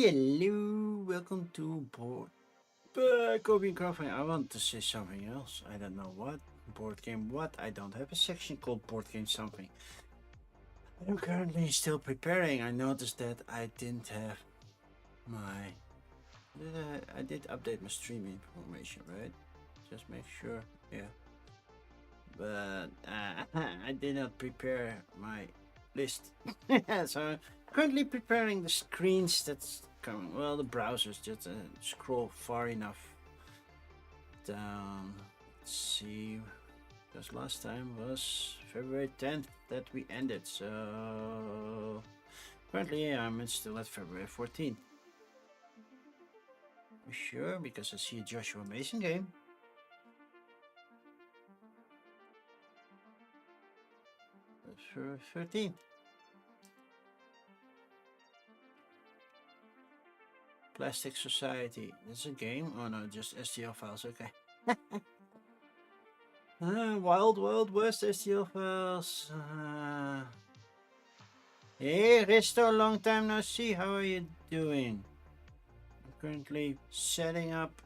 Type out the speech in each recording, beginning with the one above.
Hello, welcome to Board Coping Crowdfunding. I want to say something else. I don't know what. Board game what? I don't have a section called board game something. I'm currently still preparing. I noticed that I didn't have my... I did update my stream information, right? Just make sure, yeah. But I did not prepare my list. So I'm currently preparing the screens that's coming. Well, the browsers just scroll far enough down. Let's see, because last time was February 10th that we ended. So currently I'm still at February 14th. You sure? Because I see a Joshua Mason game. 13th. Plastic Society. That's a game? Oh no, just STL files. Okay. Wild West STL files. Hey, Risto, long time no see. How are you doing? I'm currently setting up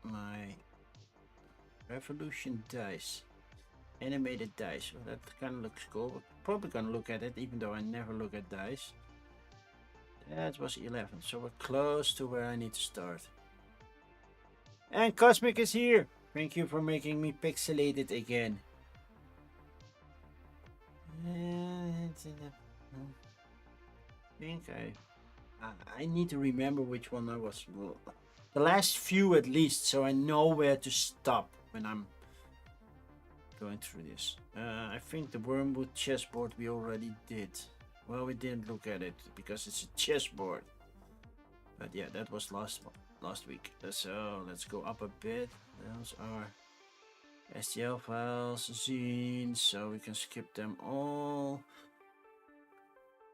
my Revolution dice. Animated dice. Well, that kind of looks cool. We're probably gonna look at it, even though I never look at dice. That was 11, so we're close to where I need to start. And Cosmic is here! Thank you for making me pixelated again. I think I need to remember which one I was. Well, the last few at least, so I know where to stop when I'm going through this. I think the Wormwood chessboard we already did. Well, we didn't look at it because it's a chessboard. But yeah, that was last week. So let's go up a bit. Those are STL files, zines, so we can skip them all.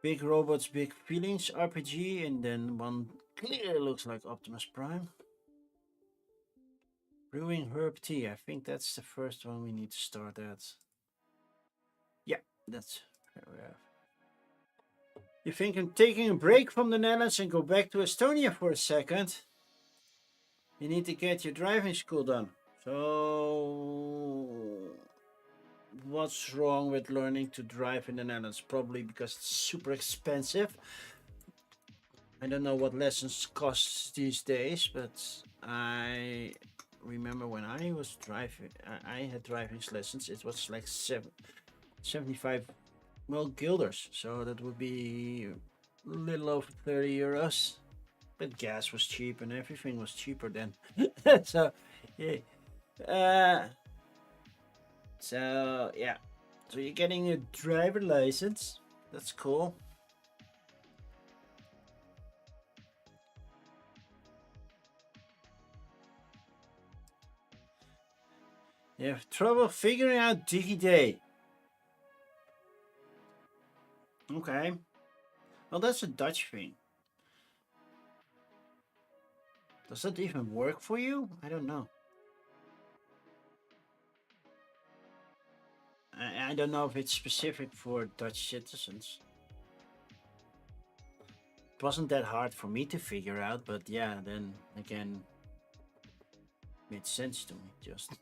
Big Robots, Big Feelings RPG, and then one clearly looks like Optimus Prime. Brewing Herb Tea, I think that's the first one we need to start at. Yeah, that's where we have. You think I'm taking a break from the Netherlands and go back to Estonia for a second? You need to get your driving school done. So, what's wrong with learning to drive in the Netherlands? Probably because it's super expensive. I don't know what lessons cost these days, but I remember when I was driving, I had driving lessons. It was like 75 guilders, so that would be a little over 30 euros. But gas was cheap and everything was cheaper then. So yeah. So you're getting a driver license. That's cool. You have trouble figuring out DigiDay. Okay. Well, that's a Dutch thing. Does that even work for you? I don't know. I don't know if it's specific for Dutch citizens. It wasn't that hard for me to figure out, but yeah, then again, made sense to me. Just.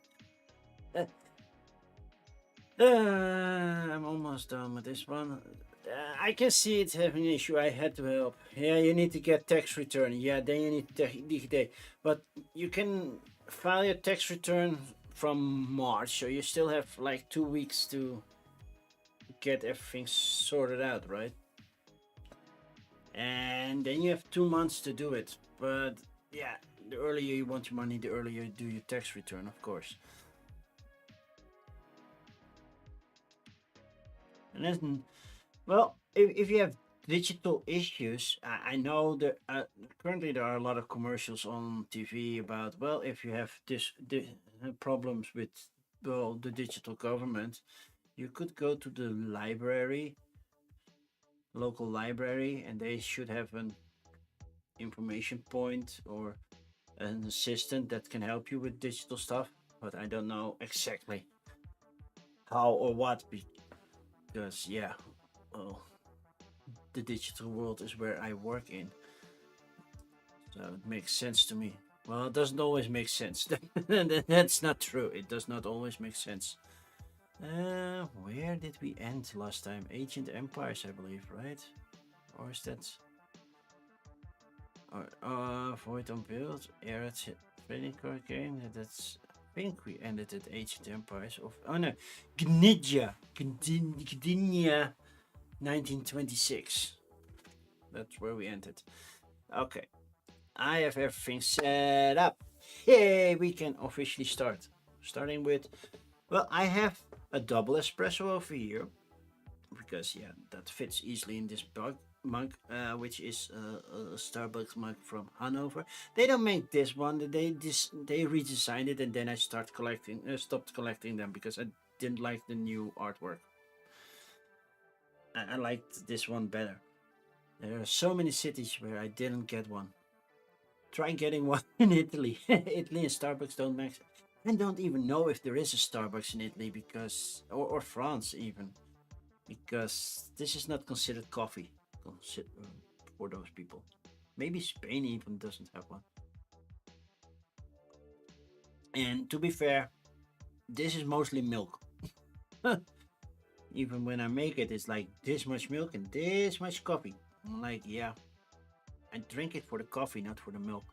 I'm almost done with this one. I can see it's having an issue. I had to help. Yeah, you need to get tax return. Yeah, then you need to DigiDay. But you can file your tax return from March, so you still have like 2 weeks to get everything sorted out, right? And then you have 2 months to do it. But yeah, the earlier you want your money, the earlier you do your tax return, of course. And then, well, if you have digital issues, I know that currently there are a lot of commercials on TV about, well, if you have this problems with, well, the digital government, you could go to the library, local library, and they should have an information point or an assistant that can help you with digital stuff. But I don't know exactly how or what, because yeah, well, the digital world is where I work in. So it makes sense to me. Well, it doesn't always make sense. That's not true. It does not always make sense. Where did we end last time? Ancient Empires, I believe, right? Or is that... Void on Build, Era Trading Card Game. That's... I think we ended at Ancient Empires of... Oh no, Gdynia. 1926. That's where we ended. Okay. I have everything set up. Yay, we can officially start. Starting with... Well, I have a double espresso over here. Because, yeah, that fits easily in this mug, which is a Starbucks mug from Hanover. They don't make this one. They redesigned it, and then I stopped collecting them because I didn't like the new artwork. I liked this one better. There are so many cities where I didn't get one. Try getting one in Italy. Italy and Starbucks don't match. I don't even know if there is a Starbucks in Italy because, or France even, because this is not considered coffee for those people. Maybe Spain even doesn't have one. And to be fair, this is mostly milk. Even when I make it, it's like this much milk and this much coffee. I'm like, yeah, I drink it for the coffee, not for the milk.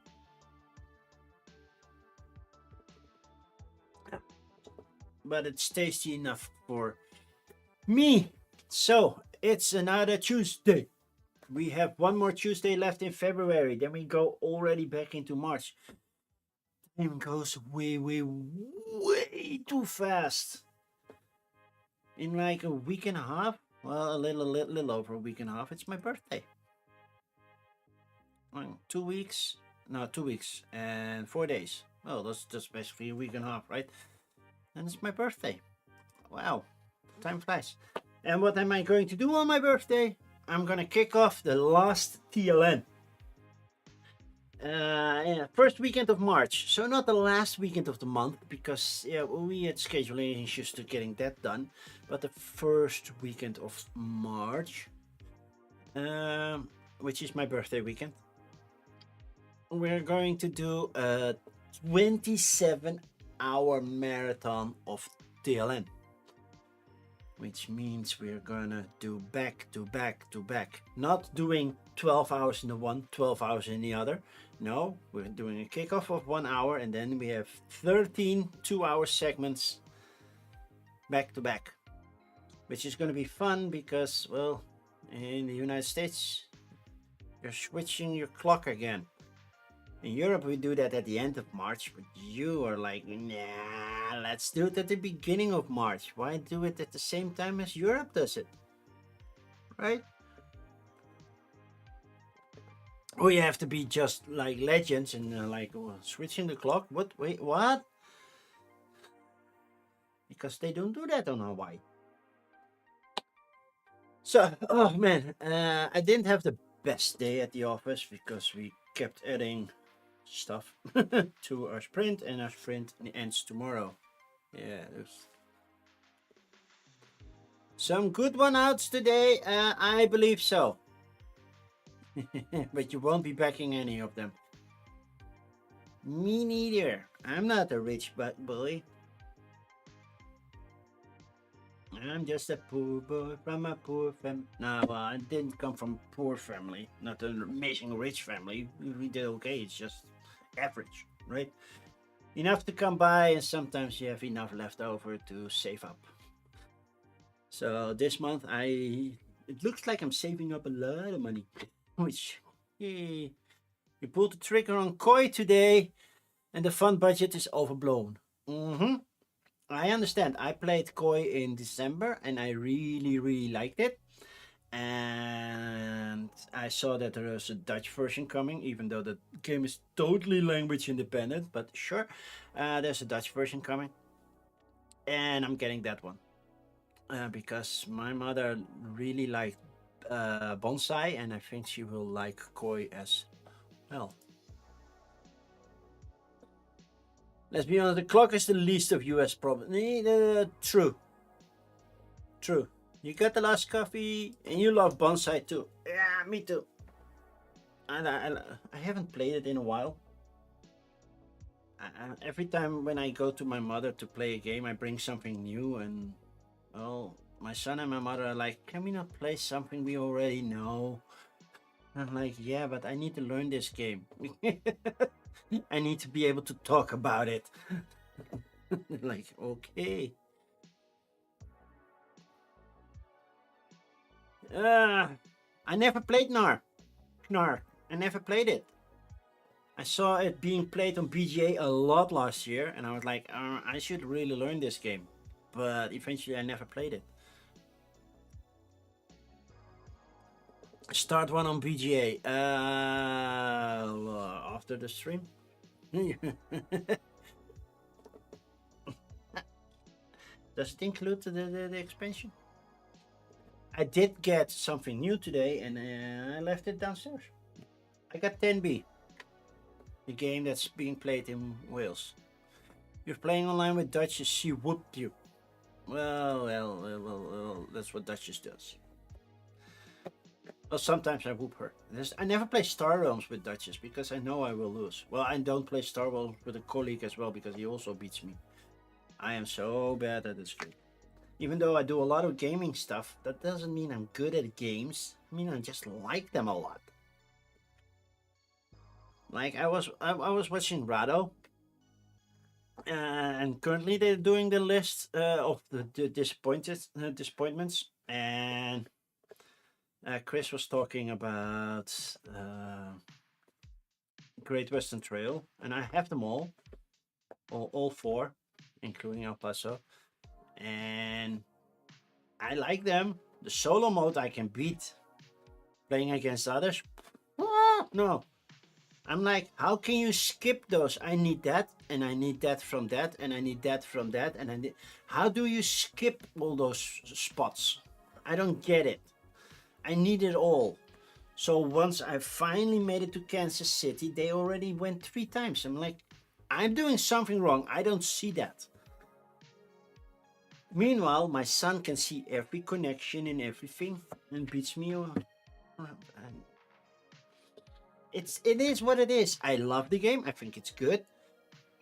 But it's tasty enough for me. So it's another Tuesday. We have one more Tuesday left in February. Then we go already back into March. Time goes way too fast. In like a week and a half, well, a little over a week and a half, it's my birthday. 2 weeks, no, 2 weeks and 4 days. Well, that's just basically a week and a half, right? And it's my birthday. Wow, time flies. And what am I going to do on my birthday? I'm gonna kick off the last TLN. First weekend of March, so not the last weekend of the month, because yeah, we had scheduling issues to getting that done, but the first weekend of March, which is my birthday weekend, we're going to do a 27-hour marathon of TLN, which means we're gonna do back to back, not doing 12 hours in the one, 12 hours in the other. No, we're doing a kickoff of 1 hour, and then we have 13 2-hour segments back to back, which is going to be fun because, well, in the United States, you're switching your clock again. In Europe, we do that at the end of March, but you are like, nah, let's do it at the beginning of March. Why do it at the same time as Europe does it? Right? We have to be just like legends and switching the clock. What? Wait, what? Because they don't do that on Hawaii. So, oh man, I didn't have the best day at the office because we kept adding stuff to our sprint, and our sprint ends tomorrow. Yeah, there's some good one outs today. I believe so. But you won't be backing any of them. Me neither. I'm not a rich boy. I'm just a poor boy from a poor family. No, well, I didn't come from a poor family. Not an amazing rich family. We did okay. It's just average, right? Enough to come by, and sometimes you have enough left over to save up. So this month, it looks like I'm saving up a lot of money. Which, yay. We pulled the trigger on Koi today, and the fund budget is overblown. I understand. I played Koi in December, and I really liked it. And I saw that there was a Dutch version coming, even though the game is totally language independent. But sure, there's a Dutch version coming, and I'm getting that one because my mother really liked bonsai, and I think she will like Koi as well. Let's be honest, the clock is the least of US problems. True. You got the last coffee, and you love bonsai too. Yeah, me too. And I haven't played it in a while. Every time when I go to my mother to play a game, I bring something new, and well, my son and my mother are like, "Can we not play something we already know?" I'm like, "Yeah, but I need to learn this game. I need to be able to talk about it." Like, okay. Uh, I never played Knar. I never played it. I saw it being played on BGA a lot last year, and I was like, I should really learn this game. But eventually, I never played it. Start one on BGA after the stream. Does it include the expansion? I did get something new today, and I left it downstairs. I got 10B, the game that's being played in Wales. You're playing online with Duchess, she whooped you. Well, that's what Duchess does. Well, sometimes I whoop her. I never play Star Realms with Duchess because I know I will lose. Well, I don't play Star Realms with a colleague as well because he also beats me. I am so bad at this game. Even though I do a lot of gaming stuff, that doesn't mean I'm good at games. I mean, I just like them a lot. Like I was watching Rado, and currently they're doing the list of the disappointments, and Chris was talking about Great Western Trail, and I have them all four, including El Paso, and I like them. The solo mode I can beat. Playing against others, no. I'm like, how can you skip those? I need that, and I need that from that, and I need that from that, and I need. How do you skip all those spots? I don't get it. I need it all. So once I finally made it to Kansas City, they already went 3 times. I'm like, I'm doing something wrong. I don't see that. Meanwhile, my son can see every connection and everything and beats me. It is what it is. I love the game. I think it's good.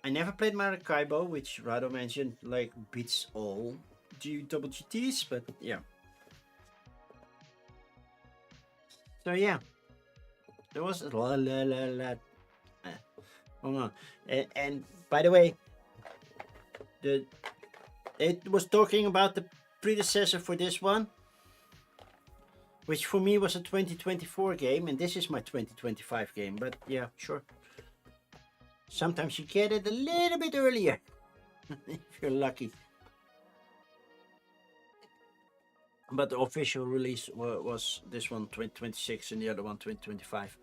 I never played Maracaibo, which Rado mentioned, like beats all GTs, but yeah. So yeah, there was hold on, and by the way, it was talking about the predecessor for this one, which for me was a 2024 game, and this is my 2025 game. But yeah, sure. Sometimes you get it a little bit earlier if you're lucky. But the official release was this one 2026 and the other one 2025.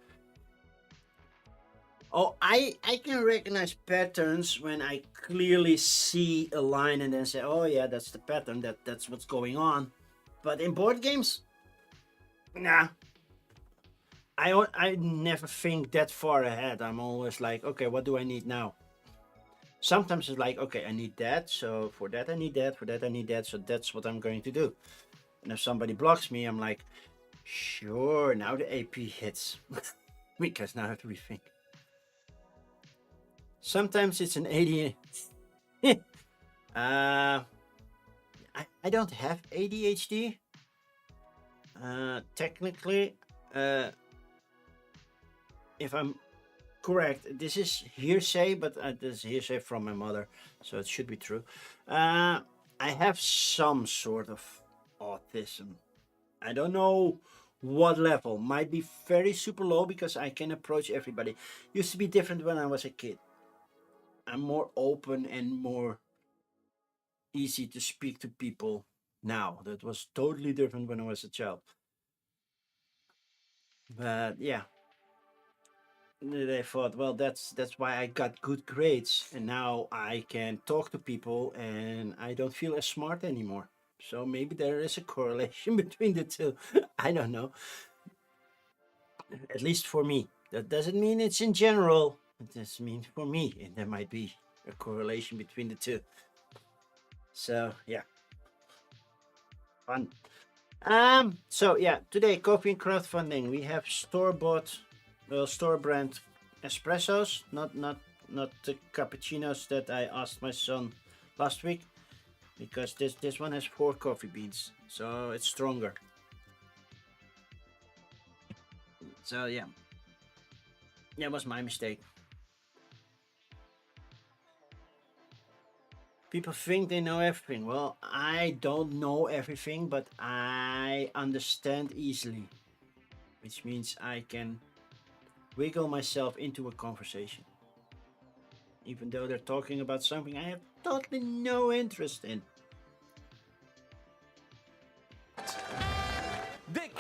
Oh, I can recognize patterns when I clearly see a line and then say, oh yeah, that's the pattern, that's what's going on. But in board games, nah. I never think that far ahead. I'm always like, okay, what do I need now? Sometimes it's like, okay, I need that, so for that I need that, for that I need that, so that's what I'm going to do. And if somebody blocks me, I'm like, sure, now the AP hits. Because now I have to rethink. Sometimes it's an 80. I don't have ADHD. Technically, if I'm correct, this is hearsay, but this is hearsay from my mother, so it should be true. I have some sort of autism. I don't know what level. Might be very super low because I can approach everybody. Used to be different when I was a kid. I'm more open and more easy to speak to people now. That was totally different when I was a child. But yeah, they thought, well, that's why I got good grades, and now I can talk to people, and I don't feel as smart anymore. So maybe there is a correlation between the two. I don't know. At least for me. That doesn't mean it's in general. It just means for me, and there might be a correlation between the two. So yeah, fun. So yeah, today coffee and crowdfunding. We have store-bought, well, store-brand espressos, not the cappuccinos that I asked my son last week, because this one has 4 coffee beans, so it's stronger. So yeah, that was my mistake. People think they know everything. Well, I don't know everything, but I understand easily, which means I can wiggle myself into a conversation, even though they're talking about something I have totally no interest in. Dick,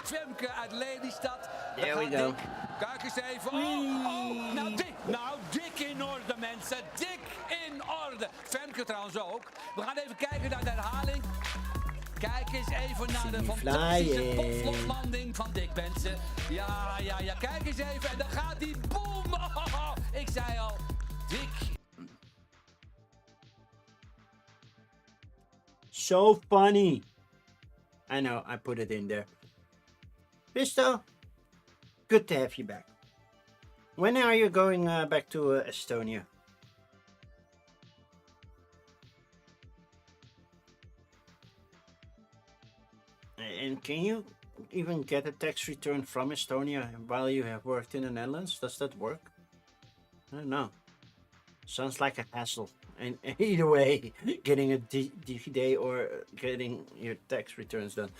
Femke uit Lelystad. There we Gaat go. Dick. Kijk eens even. Oh, nou dik in orde mensen. Dik in orde. Femke trouwens ook. We gaan even kijken naar de herhaling. Kijk eens even naar de fantastische popvloglanding van Dick, mensen. Ja, kijk eens even. En dan gaat die boom. Ik zei al, Dick. So funny. I know, I put it in there. Risto, good to have you back. When are you going back to Estonia? And can you even get a tax return from Estonia while you have worked in the Netherlands? Does that work? I don't know. Sounds like a hassle. And either way, getting a DigiD or getting your tax returns done.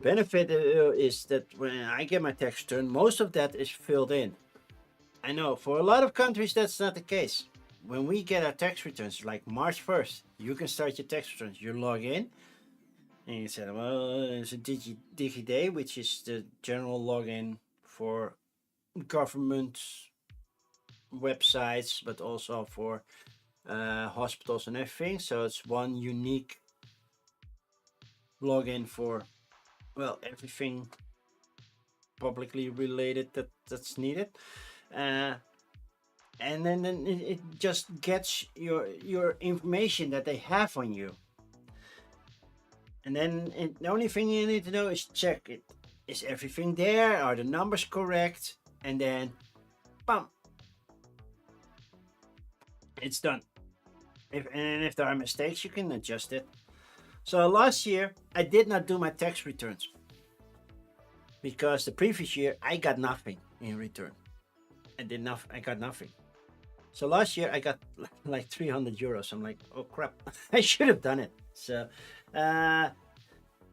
Benefit is that when I get my tax return, most of that is filled in. I know for a lot of countries that's not the case. When we get our tax returns, like March 1st, you can start your tax returns. You log in and you say, well, it's a DigiD, which is the general login for government websites, but also for hospitals and everything. So it's one unique login for, well, everything publicly related that's needed. And then it just gets your information that they have on you. And then the only thing you need to know is check it. Is everything there? Are the numbers correct? And then, bam, it's done. If there are mistakes, you can adjust it. So last year, I did not do my tax returns because the previous year I got nothing in return. I got nothing. So last year I got like 300 euros. I'm like, oh crap, I should have done it. So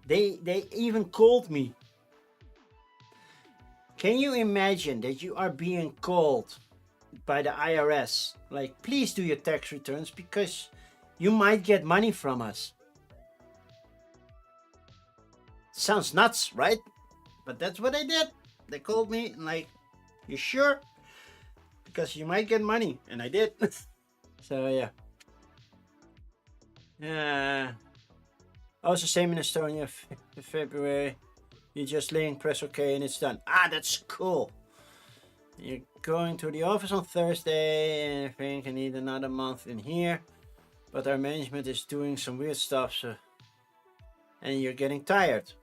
they even called me. Can you imagine that you are being called by the IRS? Like, please do your tax returns because you might get money from us. Sounds nuts, right? But that's what I did. They called me and like, you sure? Because you might get money, and I did. So yeah. Also same in Estonia, February. You just link, press OK, and it's done. Ah, that's cool. You're going to the office on Thursday, and I think I need another month in here. But our management is doing some weird stuff, so... And you're getting tired.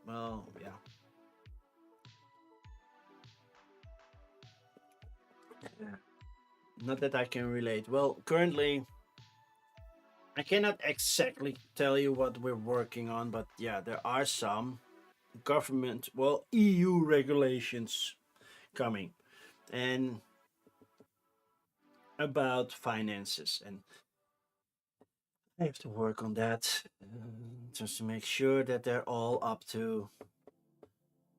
Well, yeah. Not that I can relate. Well, currently, I cannot exactly tell you what we're working on, but yeah, there are some government, well, EU regulations coming, and about finances, and I have to work on that just to make sure that they're all up to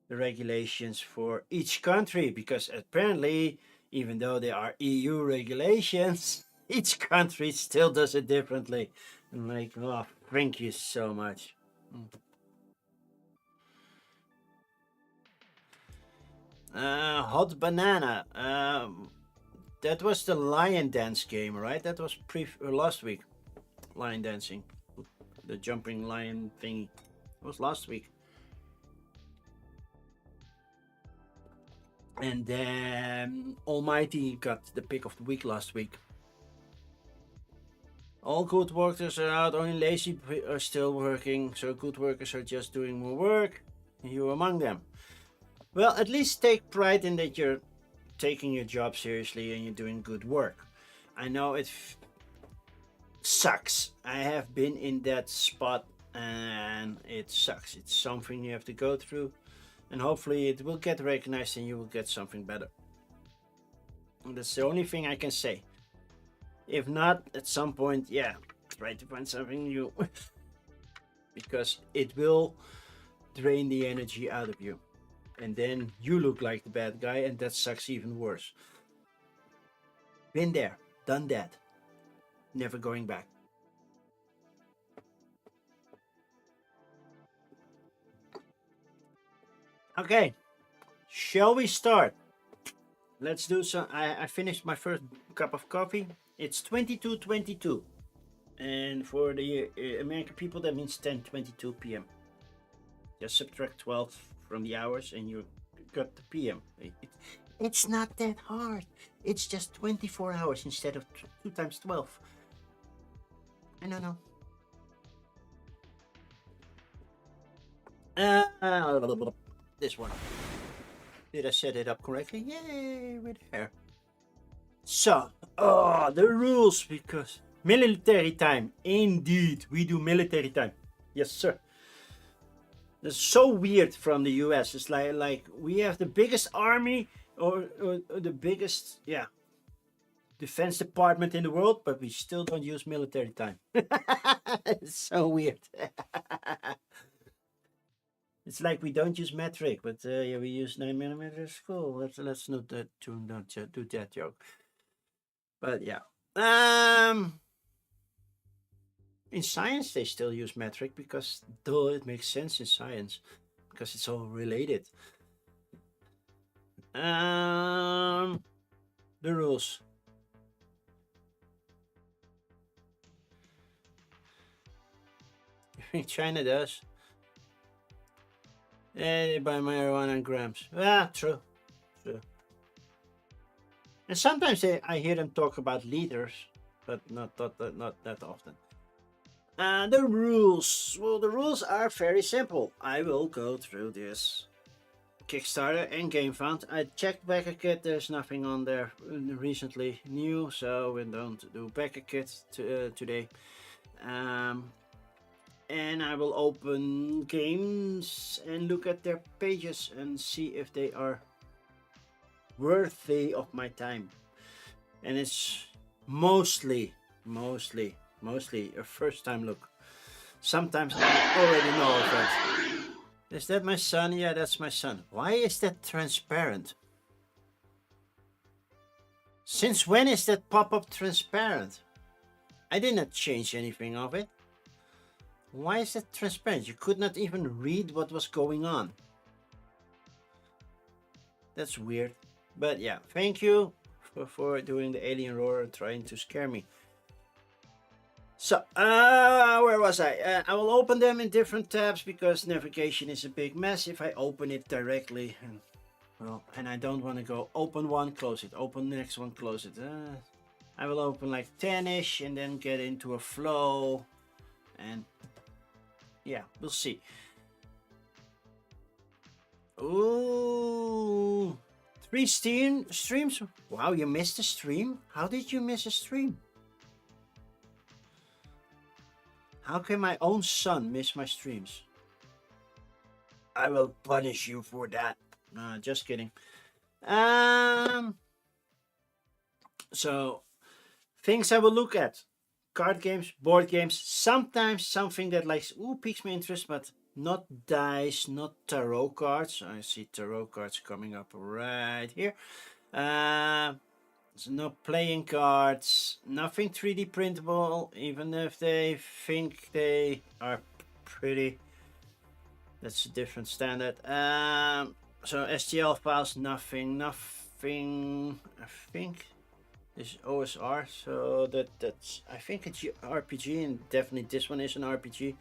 the regulations for each country, because apparently, even though there are EU regulations, each country still does it differently. I'm like, oh, thank you so much. Hot Banana. That was the lion dance game, right? That was last week. Lion dancing. The jumping lion thingy. It was last week. And then Almighty got the pick of the week last week. All good workers are out, only lazy are still working, so good workers are just doing more work, you among them. Well, at least take pride in that you're taking your job seriously and you're doing good work. I know it sucks. I have been in that spot and it sucks. It's something you have to go through, and hopefully it will get recognized and you will get something better. And that's the only thing I can say. If not, at some point, yeah, try to find something new. Because it will drain the energy out of you. And then you look like the bad guy, and that sucks even worse. Been there, done that. Never going back. Okay, shall we start? Let's do some. I finished my first cup of coffee. It's 22:22, and for the American people that means 10:22 p.m. Just subtract 12 from the hours and you got the p.m. It's not that hard. It's just 24 hours instead of 2 times 12. I don't know. This one. Did I set it up correctly? Yay, we're there. So, the rules, because military time. Indeed, we do military time. Yes, sir. That's so weird from the US. It's like we have the biggest army or the biggest, defense department in the world, but we still don't use military time. It's so weird. It's like we don't use metric, but we use 9mm. Cool. Let's not do that joke. But yeah. In science, they still use metric because it makes sense in science because it's all related. The rules. You think China does? They buy marijuana in grams. True. And sometimes I hear them talk about liters, but not that often. The rules. Well, the rules are very simple. I will go through this Kickstarter and Game Fund. I checked BackerKit. There's nothing on there recently new, so we don't do BackerKit today. And I will open games and look at their pages and see if they are worthy of my time. And it's mostly a first time look. Sometimes I already know of it. Is that my son? Yeah, that's my son. Why is that transparent? Since when is that pop-up transparent? I did not change anything of it. Why is that transparent? You could not even read what was going on. That's weird. But yeah, thank you for doing the alien roar and trying to scare me. So, where was I? I will open them in different tabs because navigation is a big mess if I open it directly. And I don't want to go open one, close it, open the next one, close it. I will open like 10-ish and then get into a flow. And yeah, we'll see. Ooh, 3 streams. Wow, you missed a stream? How did you miss a stream? How can my own son miss my streams? I will punish you for that. Just kidding. So, things I will look at. Card games, board games, sometimes something that piques my interest, but not dice, not tarot cards. I see tarot cards coming up right here. So no playing cards, nothing 3D printable, even if they think they are pretty. That's a different standard. So STL files, nothing. I think this is OSR, so that's I think it's RPG, and definitely this one is an RPG.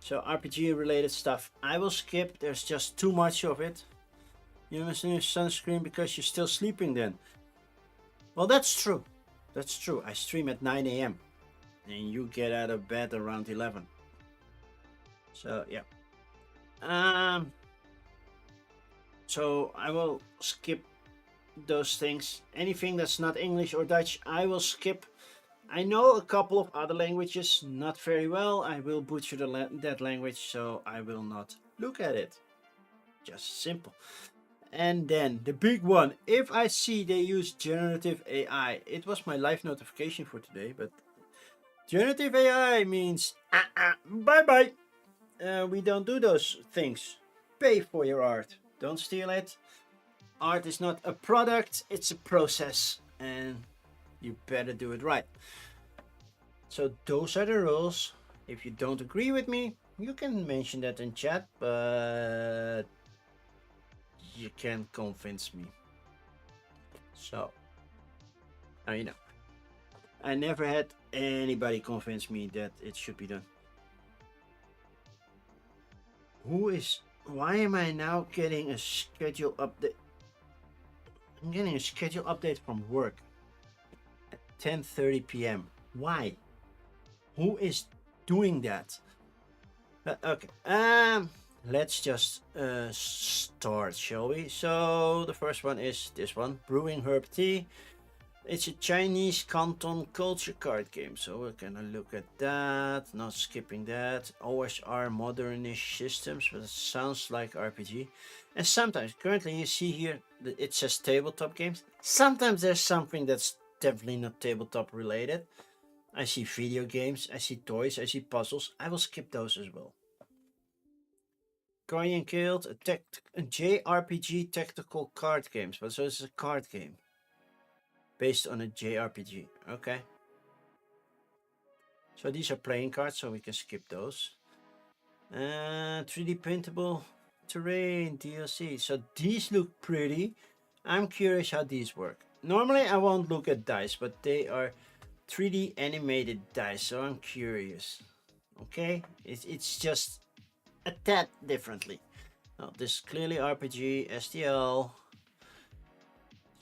So RPG related stuff I will skip. There's just too much of it. You must use sunscreen because you're still sleeping then. Well, that's true. I stream at 9 a.m. and you get out of bed around 11. So yeah. Um. So I will skip those things. Anything that's not English or Dutch, I will skip. I know a couple of other languages, not very well. I will butcher that language, so I will not look at it. Just simple. And then the big one, if I see they use generative AI, it was my live notification for today, but generative AI means bye bye. We don't do those things. Pay for your art. Don't steal it. Art is not a product, it's a process, and you better do it right. So those are the rules. If you don't agree with me, you can mention that in chat, but you can't convince me. So, now you know. I never had anybody convince me that it should be done. Why am I now getting a schedule update? I'm getting a schedule update from work at 10:30 p.m. Why? Who is doing that? Okay. Let's just start, shall we? So the first one is this one, Brewing Herb Tea. It's a Chinese Canton culture card game, so we're gonna look at that. Not skipping that. Always are modernish systems, but it sounds like RPG. And sometimes, currently you see here, it says tabletop games. Sometimes there's something that's definitely not tabletop related. I see video games, I see toys, I see puzzles. I will skip those as well. Guardian Guild, a JRPG tactical card games, but so it's a card game based on a JRPG. Okay. So these are playing cards, so we can skip those. 3D printable terrain DLC. So these look pretty. I'm curious how these work. Normally I won't look at dice, but they are 3D animated dice, so I'm curious. Okay, it's just a tad differently. Now, this is clearly RPG, STL.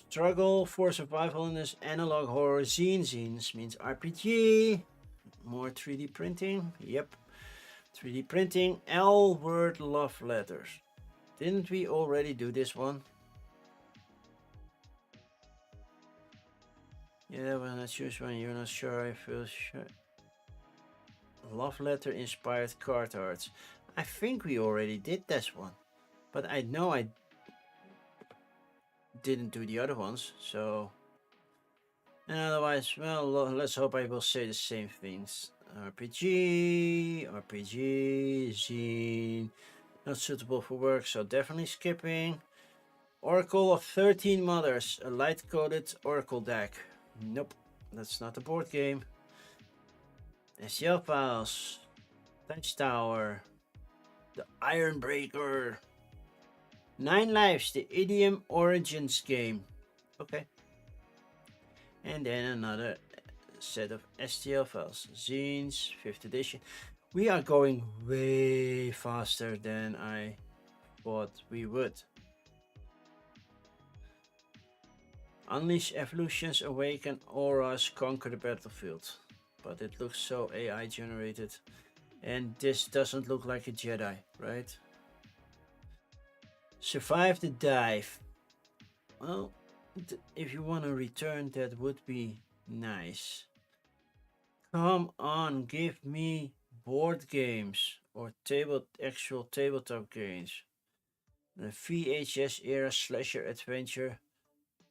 Struggle for survival in this analog horror zines means RPG. More 3D printing. Yep. 3D printing. L word love letters. Didn't we already do this one? Yeah, when I choose one, you're not sure. I feel sure. Love letter inspired card arts. I think we already did this one, but I know I didn't do the other ones, so. And otherwise, well, let's hope I will say the same things. RPG, zine, not suitable for work, so definitely skipping. Oracle of 13 Mothers, a light-coded Oracle deck. Nope, that's not a board game. SCL Files, Touch Tower, the Iron Breaker, 9 Lives, the Idiom Origins game. Okay. And then another set of STL files, zines, 5th edition. We are going way faster than I thought we would. Unleash evolutions, awaken auras, conquer the battlefield. But it looks so AI generated. And this doesn't look like a Jedi, right? Survive the dive. Well, if you want to return, that would be nice. Come on, give me board games or actual tabletop games. The VHS era slasher adventure,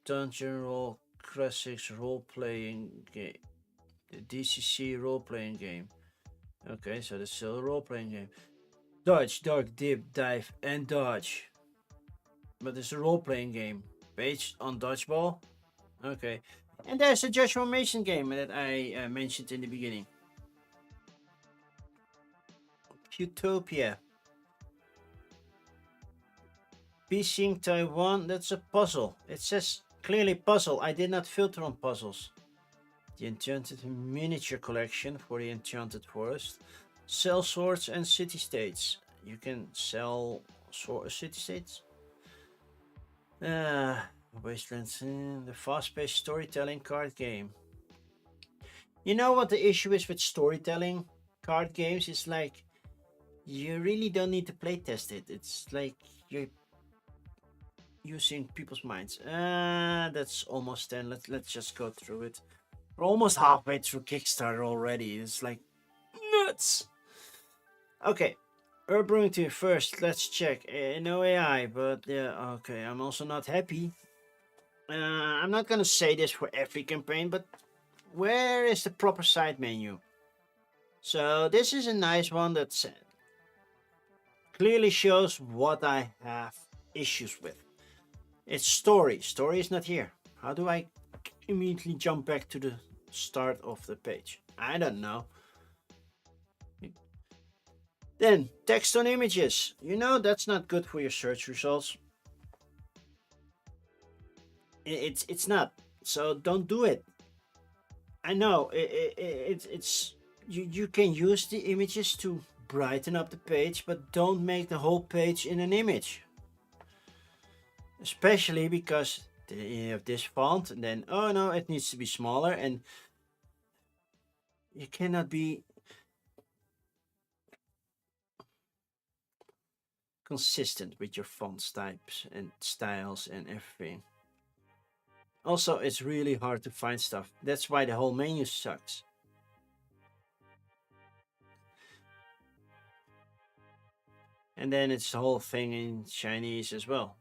dungeon roll classics role playing game, the DCC role playing game. Okay, so that's still a role playing game. Dodge, duck, dip, dive, and dodge. But it's a role playing game based on dodgeball. Okay, and there's a Joshua Mason game that I mentioned in the beginning. Utopia. Beijing, Taiwan, that's a puzzle. It says clearly puzzle. I did not filter on puzzles. The Enchanted Miniature Collection for the Enchanted Forest. Sell swords and city-states. You can sell city-states. Wastelands, the fast-paced storytelling card game. You know what the issue is with storytelling card games? It's like you really don't need to playtest it. It's like you're using people's minds. That's almost 10. Let's just go through it. We're almost halfway through Kickstarter already. It's like nuts. Okay, Herb Brewington first. Let's check. No AI, but yeah, okay. I'm also not happy. I'm not gonna say this for every campaign, but where is the proper side menu? So this is a nice one that clearly shows what I have issues with. It's story. Story is not here. How do I immediately jump back to the start of the page? I don't know. Then text on images. You know that's not good for your search results. It's not. So don't do it. I know it's you can use the images to brighten up the page, but don't make the whole page in an image. Especially because you have this font, and then oh no, it needs to be smaller, and you cannot be consistent with your font types and styles and everything. Also, it's really hard to find stuff. That's why the whole menu sucks. And then it's the whole thing in Chinese as well.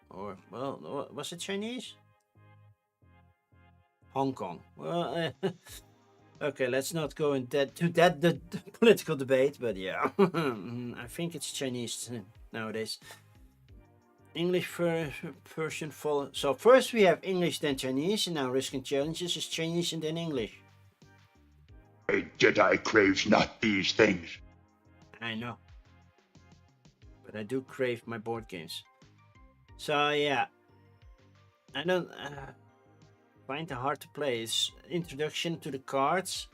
Or, well, was it Chinese? Hong Kong. Well, okay, let's not go into that political debate, but yeah, I think it's Chinese nowadays. English version follow. So first we have English, then Chinese, and now Risk and Challenges is Chinese and then English. A Jedi craves not these things. I know, but I do crave my board games. So yeah, I don't find it hard to play. It's introduction to the cards.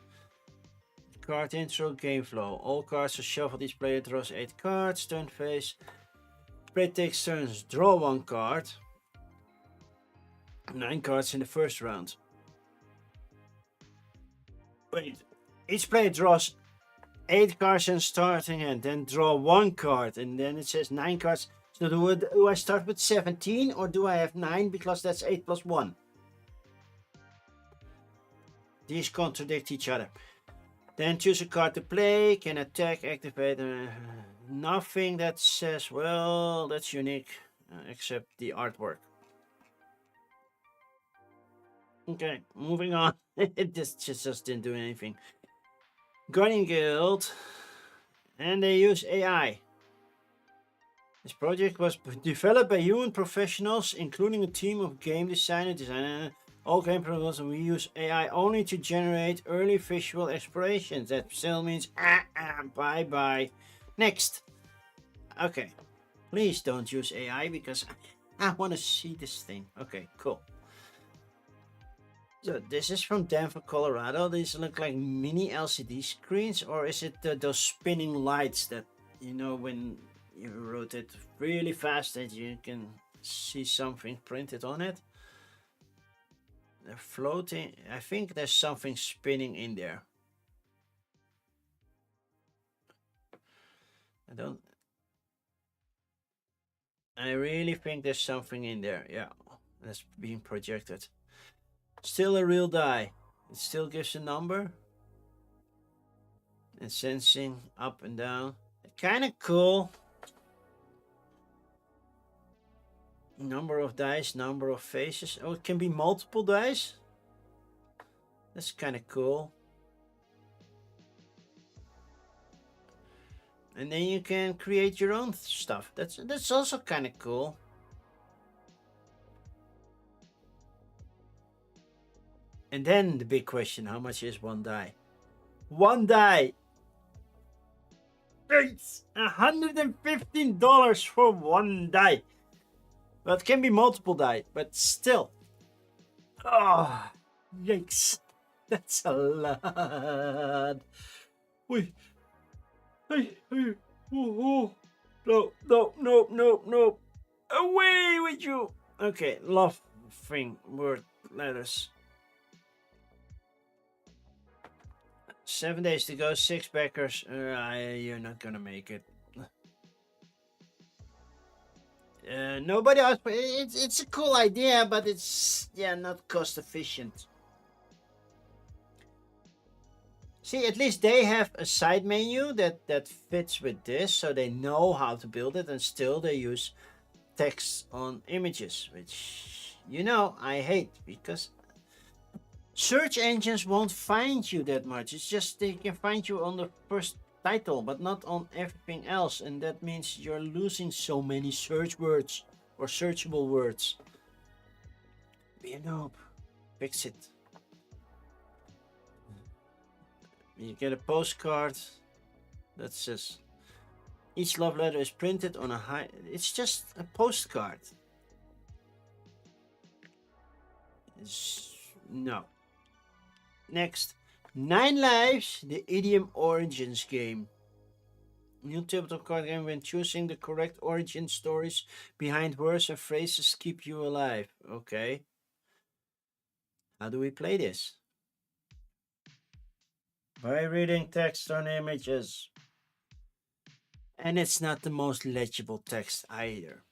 Card intro, game flow. All cards are shuffled. Each player draws 8 cards. Turn phase. Player takes turns. Draw 1 card. 9 cards in the first round. Wait. Each player draws 8 cards in starting hand. Then draw 1 card. And then it says 9 cards. So do I start with 17 or do I have 9 because that's 8 plus 1? These contradict each other. Then choose a card to play, can attack, activate, nothing that says, well, that's unique, except the artwork. Okay, moving on. This just didn't do anything. Guardian Guild, and they use AI. This project was developed by human professionals, including a team of game designer, all game programs, and we use AI only to generate early visual explorations. That still means bye bye. Next. Okay. Please don't use AI because I want to see this thing. Okay, cool. So this is from Denver, Colorado. These look like mini LCD screens, or is it those spinning lights that, you know, when you rotate really fast that you can see something printed on it? They're floating. I think there's something spinning in there. I really think there's something in there. Yeah, that's being projected. Still a real die. It still gives a number. And sensing up and down. Kind of cool. Number of dice, number of faces. Oh, it can be multiple dice. That's kind of cool. And then you can create your own stuff. That's also kind of cool. And then the big question, how much is one die? One die! It's $115 for one die. Well, it can be multiple die, but still. Oh, yikes. That's a lot. Wait. Hey. Oh. No. Away with you. Okay, laughing word letters. 7 days to go, 6 backers. You're not gonna make it. Nobody else. It's a cool idea, but it's not cost efficient. See, at least they have a side menu that fits with this, so they know how to build it, and still they use text on images, which I hate, because search engines won't find you that much. It's just they can find you on the first title, but not on everything else, and that means you're losing so many search words or searchable words. Be a noob. Fix it. You get a postcard that says each love letter is printed on a high. It's just a postcard. No. Next, 9 Lives, the Idiom Origins game. New tabletop card game. When choosing the correct origin stories behind words and phrases keep you alive. Okay. How do we play this? By reading text on images. And it's not the most legible text either.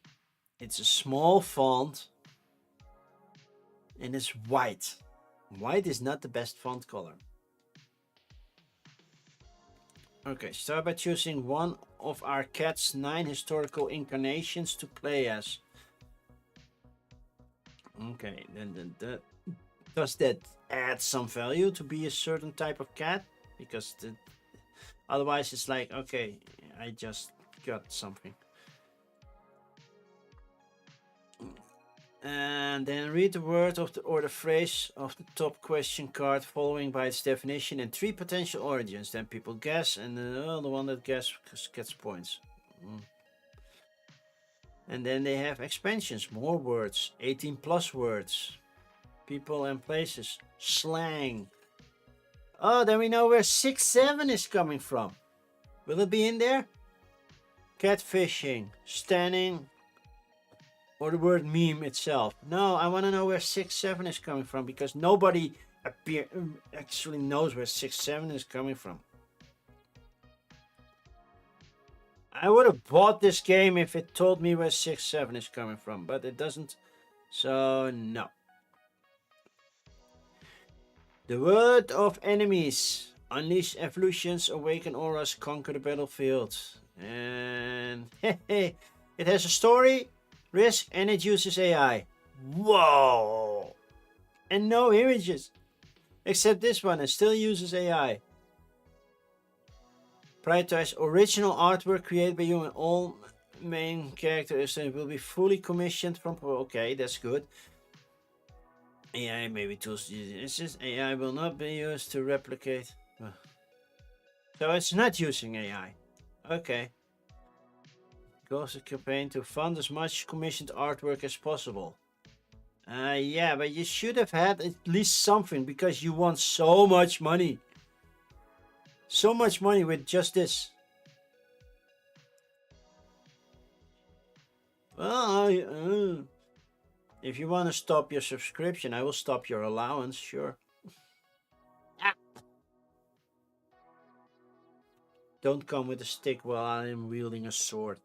It's a small font and it's white. White is not the best font color. Okay, start by choosing one of our cat's 9 historical incarnations to play as. Okay, then does that add some value to be a certain type of cat? Because otherwise it's like, okay, I just got something. And then read the word or the phrase of the top question card, following by its definition and 3 potential origins. Then people guess, and the one that guesses gets points. And then they have expansions, more words, 18 plus words, people and places, slang. Oh, then we know where 6-7 is coming from. Will it be in there? Catfishing, standing, or the word meme itself. No, I want to know where 6-7 is coming from, because nobody actually knows where 6-7 is coming from. I would have bought this game if it told me where 6-7 is coming from, but it doesn't, so no. The word of enemies. Unleash evolutions, awaken auras, conquer the battlefield. And it has a story, risk, and it uses AI. Whoa! And no images. Except this one, it still uses AI. Prioritize original artwork created by you, and all main characters will be fully commissioned from... Okay, that's good. AI may be tools to use. This AI will not be used to replicate. So it's not using AI. Okay. Goes the campaign to fund as much commissioned artwork as possible. Yeah, but you should have had at least something, because you want so much money. So much money with just this. Well, if you want to stop your subscription, I will stop your allowance, sure. Don't come with a stick while I am wielding a sword.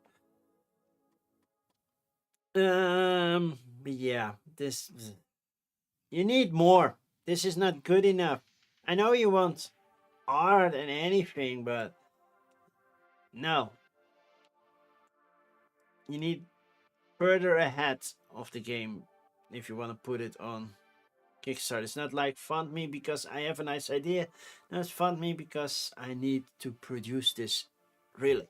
But yeah, this... You need more. This is not good enough. I know you want art and anything, but... No. You need further ahead of the game if you want to put it on Kickstarter. It's not like fund me because I have a nice idea. No, it's fund me because I need to produce this. Really.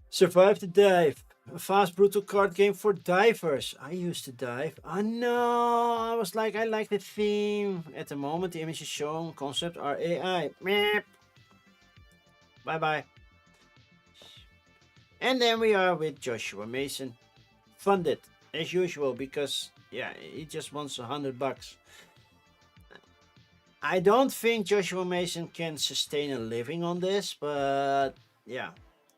Survive the Dive. A fast, brutal card game for divers. I used to dive. Oh no, I was like, I like the theme. At the moment, the images shown concept are AI. Meep. Bye-bye. And then we are with Joshua Mason. Funded, as usual, because, yeah, he just wants $100. I don't think Joshua Mason can sustain a living on this, but, yeah.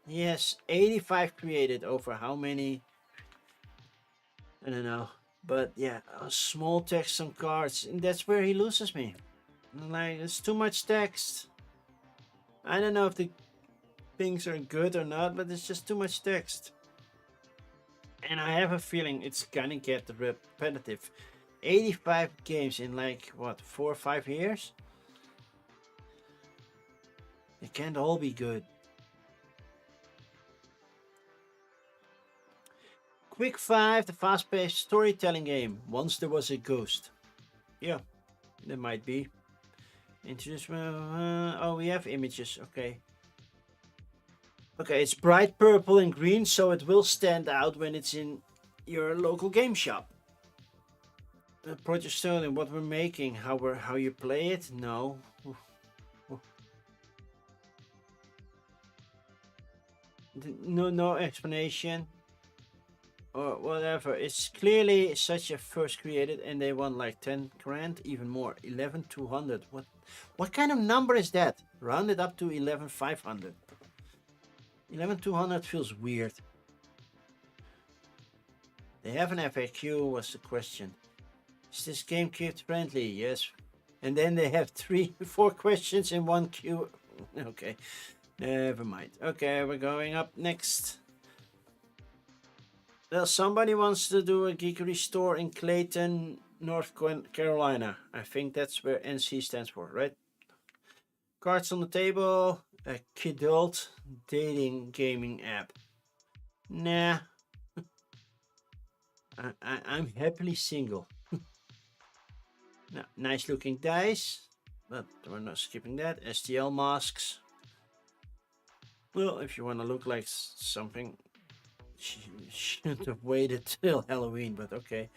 He has 85 created over how many? I don't know. But, yeah, small text on cards, and that's where he loses me. Like, it's too much text. I don't know if the things are good or not, but it's just too much text. And I have a feeling it's gonna get repetitive. 85 games in like, what, 4 or 5 years? It can't all be good. Quick 5, the fast-paced storytelling game. Once there was a ghost. Yeah, there might be. Introduce. Oh, we have images. Okay. Okay, it's bright purple and green, so it will stand out when it's in your local game shop. Project Sterling, what we're making, how you play it? No. No explanation or whatever. It's clearly such a first created, and they won like 10 grand, even more, 11,200. What kind of number is that? Rounded up to 11,500. 11,200 feels weird. They have an FAQ, was the question. Is this game kid friendly? Yes. And then they have 4 questions in one queue. Okay, never mind. Okay, we're going up next. Well, somebody wants to do a geekery store in Clayton, North Carolina. I think that's where NC stands for, right? Cards on the table. A kidult dating gaming app. Nah. I'm happily single. Nice looking dice, but we're not skipping that. STL masks. Well, if you want to look like something, shouldn't have waited till Halloween, but okay.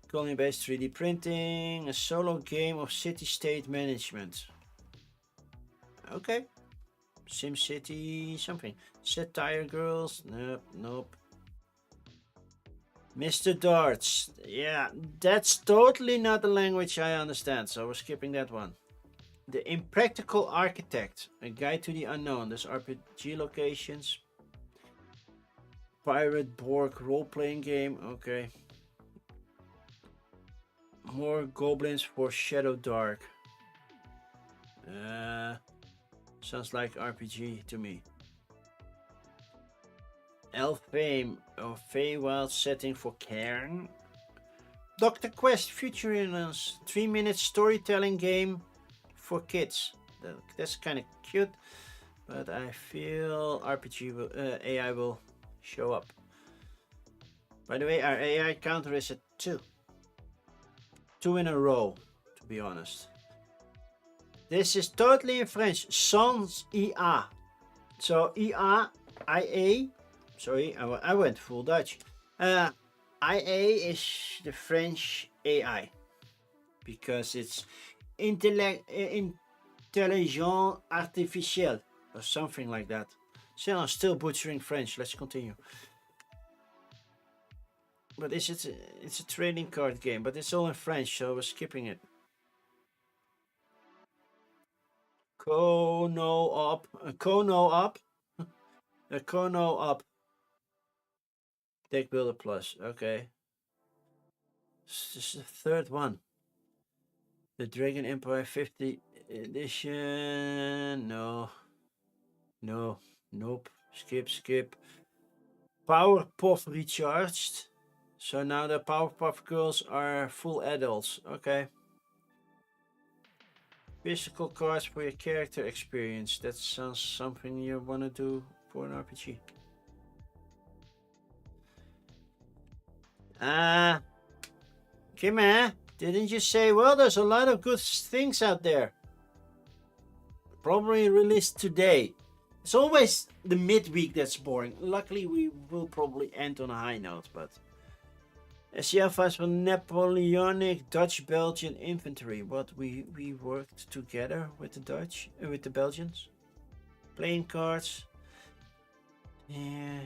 Colony-based 3D printing, a solo game of city-state management. Okay. SimCity something. Satire Girls. Nope. Mr. Darts. Yeah, that's totally not a language I understand, so we're skipping that one. The Impractical Architect. A Guide to the Unknown. There's RPG locations. Pirate Borg role-playing game. Okay. More goblins for Shadow Dark. Sounds like RPG to me. Elf Fame or Feywild setting for Cairn. Dr. Quest Futurance 3-minute storytelling game for kids. That's kind of cute, but I feel AI will show up. By the way, our AI counter is at 2. 2 in a row, to be honest. This is totally in French. Sans IA. So IA, IA. Sorry, I went full Dutch. IA is the French AI because it's intelligent artificial or something like that. So I'm still butchering French. Let's continue. But it's a trading card game, but it's all in French, so we're skipping it. Kono up. Deck Builder Plus. Okay. This is the 3rd one. The Dragon Empire 50 edition. No. Nope. Skip. Powerpuff Recharged. So now the Powerpuff Girls are full adults. Okay. Physical cards for your character experience. That sounds something you want to do for an RPG. Kim, didn't you say, well, there's a lot of good things out there? Probably released today. It's always the midweek that's boring. Luckily, we will probably end on a high note, but... SCL5 for Napoleonic Dutch-Belgian infantry. What we worked together with the Dutch, with the Belgians. Playing cards. Yeah.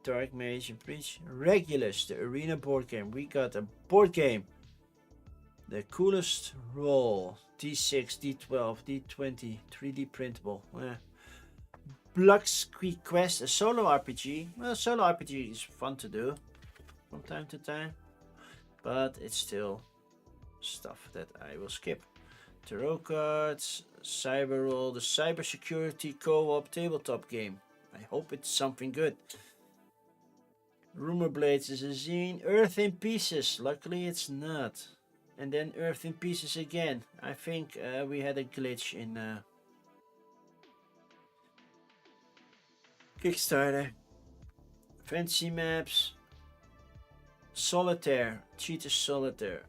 Dark Mage and Breach. Regulus, the arena board game. We got a board game. The coolest roll. D6, D12, D20, 3D printable. Blux Quest, a solo RPG. Well, solo RPG is fun to do from time to time, but it's still stuff that I will skip. Tarot cards, cyber roll, the cybersecurity co-op tabletop game. I hope it's something good. Rumor Blades is a zine. Earth in Pieces. Luckily it's not. And then Earth in Pieces again. I think we had a glitch in Kickstarter. Fancy maps. Solitaire. Cheetah Solitaire.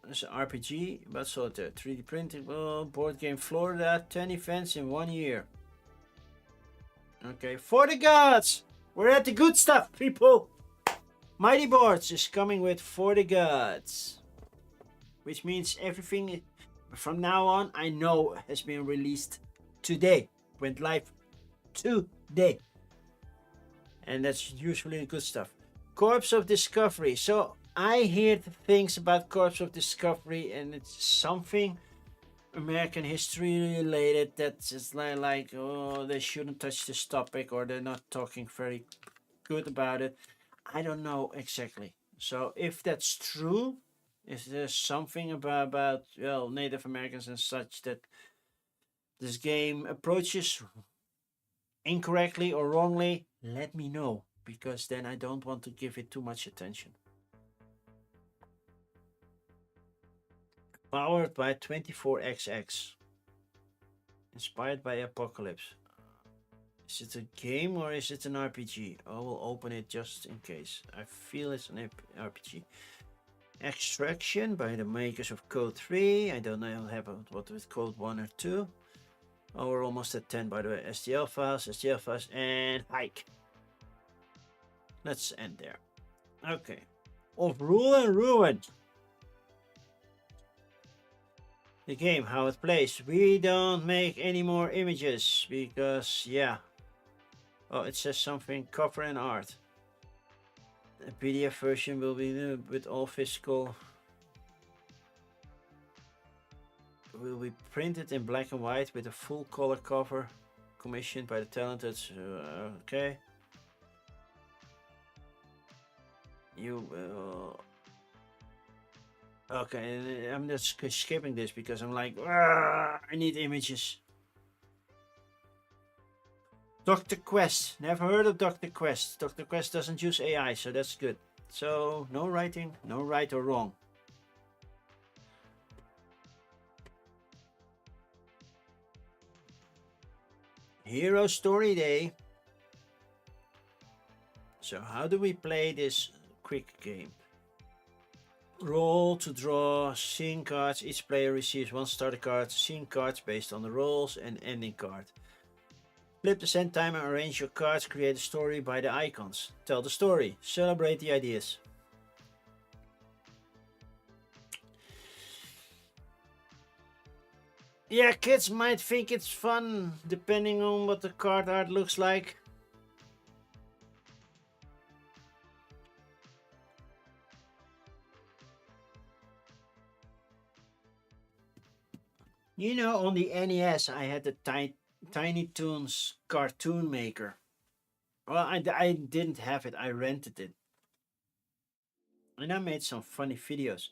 There's an RPG about Solitaire. 3D printing. Oh, board game Florida. 10 events in 1 year. Okay, for the gods! We're at the good stuff, people! Mighty Boards is coming with For the Gods. Which means everything from now on, I know, has been released today. Went live today. And that's usually good stuff. Corpse of Discovery. So I hear things about Corpse of Discovery, and it's something American history related that's just like, oh, they shouldn't touch this topic, or they're not talking very good about it. I don't know exactly. So if that's true, is there something about well, Native Americans and such that this game approaches incorrectly or wrongly, let me know, because then I don't want to give it too much attention. Powered by 24XX. Inspired by Apocalypse. Is it a game or is it an RPG? I will open it just in case. I feel it's an RPG. Extraction by the makers of Code 3. I don't know what with Code 1 or 2. Oh, we're almost at 10 by the way. STL files, and Hike. Let's end there. Okay. Of Rule and Ruin. The game, how it plays. We don't make any more images because, yeah. Oh, it says something, cover and art. The PDF version will be new with all physical. Will be printed in black and white with a full color cover. Commissioned by the talented. Okay. You will. Okay, I'm just skipping this because I'm like, I need images. Dr. Quest. Never heard of Dr. Quest. Dr. Quest doesn't use AI, so that's good. So, no writing, no right or wrong. Hero Story Day. So, how do we play this quick game? Roll to draw scene cards. Each player receives one starter card, scene cards based on the rolls, and ending card. Flip the send timer, arrange your cards, create a story by the icons. Tell the story, celebrate the ideas. Yeah, kids might think it's fun depending on what the card art looks like. You know, on the NES, I had the Tiny Toons cartoon maker. Well, I didn't have it, I rented it. And I made some funny videos.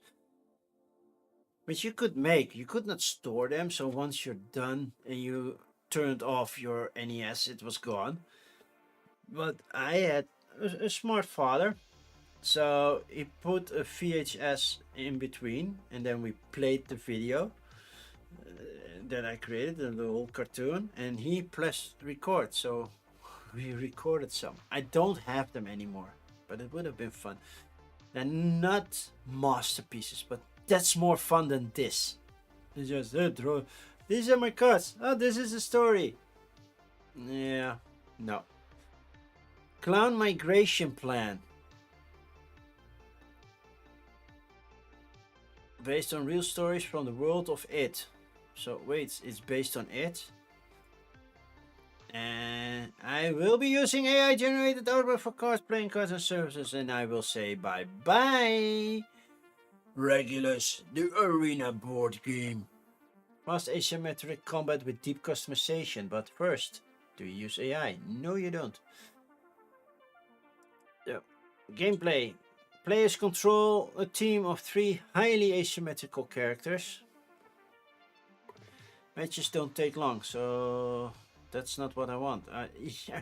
Which you could make. You could not store them, so once you're done and you turned off your NES, it was gone. But I had a smart father. So he put a VHS in between, and then we played the video that I created, the whole cartoon, and he pressed record, so we recorded some. I don't have them anymore, but it would have been fun. They're not masterpieces, but that's more fun than this. It's just, these are my cards. Oh, this is the story. Yeah, no. Clown Migration Plan. Based on real stories from the world of It. So wait, it's based on It. And I will be using AI generated artwork for cards, playing cards and services, and I will say bye bye. Regulus, the arena board game. Fast asymmetric combat with deep customization, but first, do you use AI? No, you don't. So, gameplay. Players control a team of 3 highly asymmetrical characters. Matches don't take long, so that's not what I want.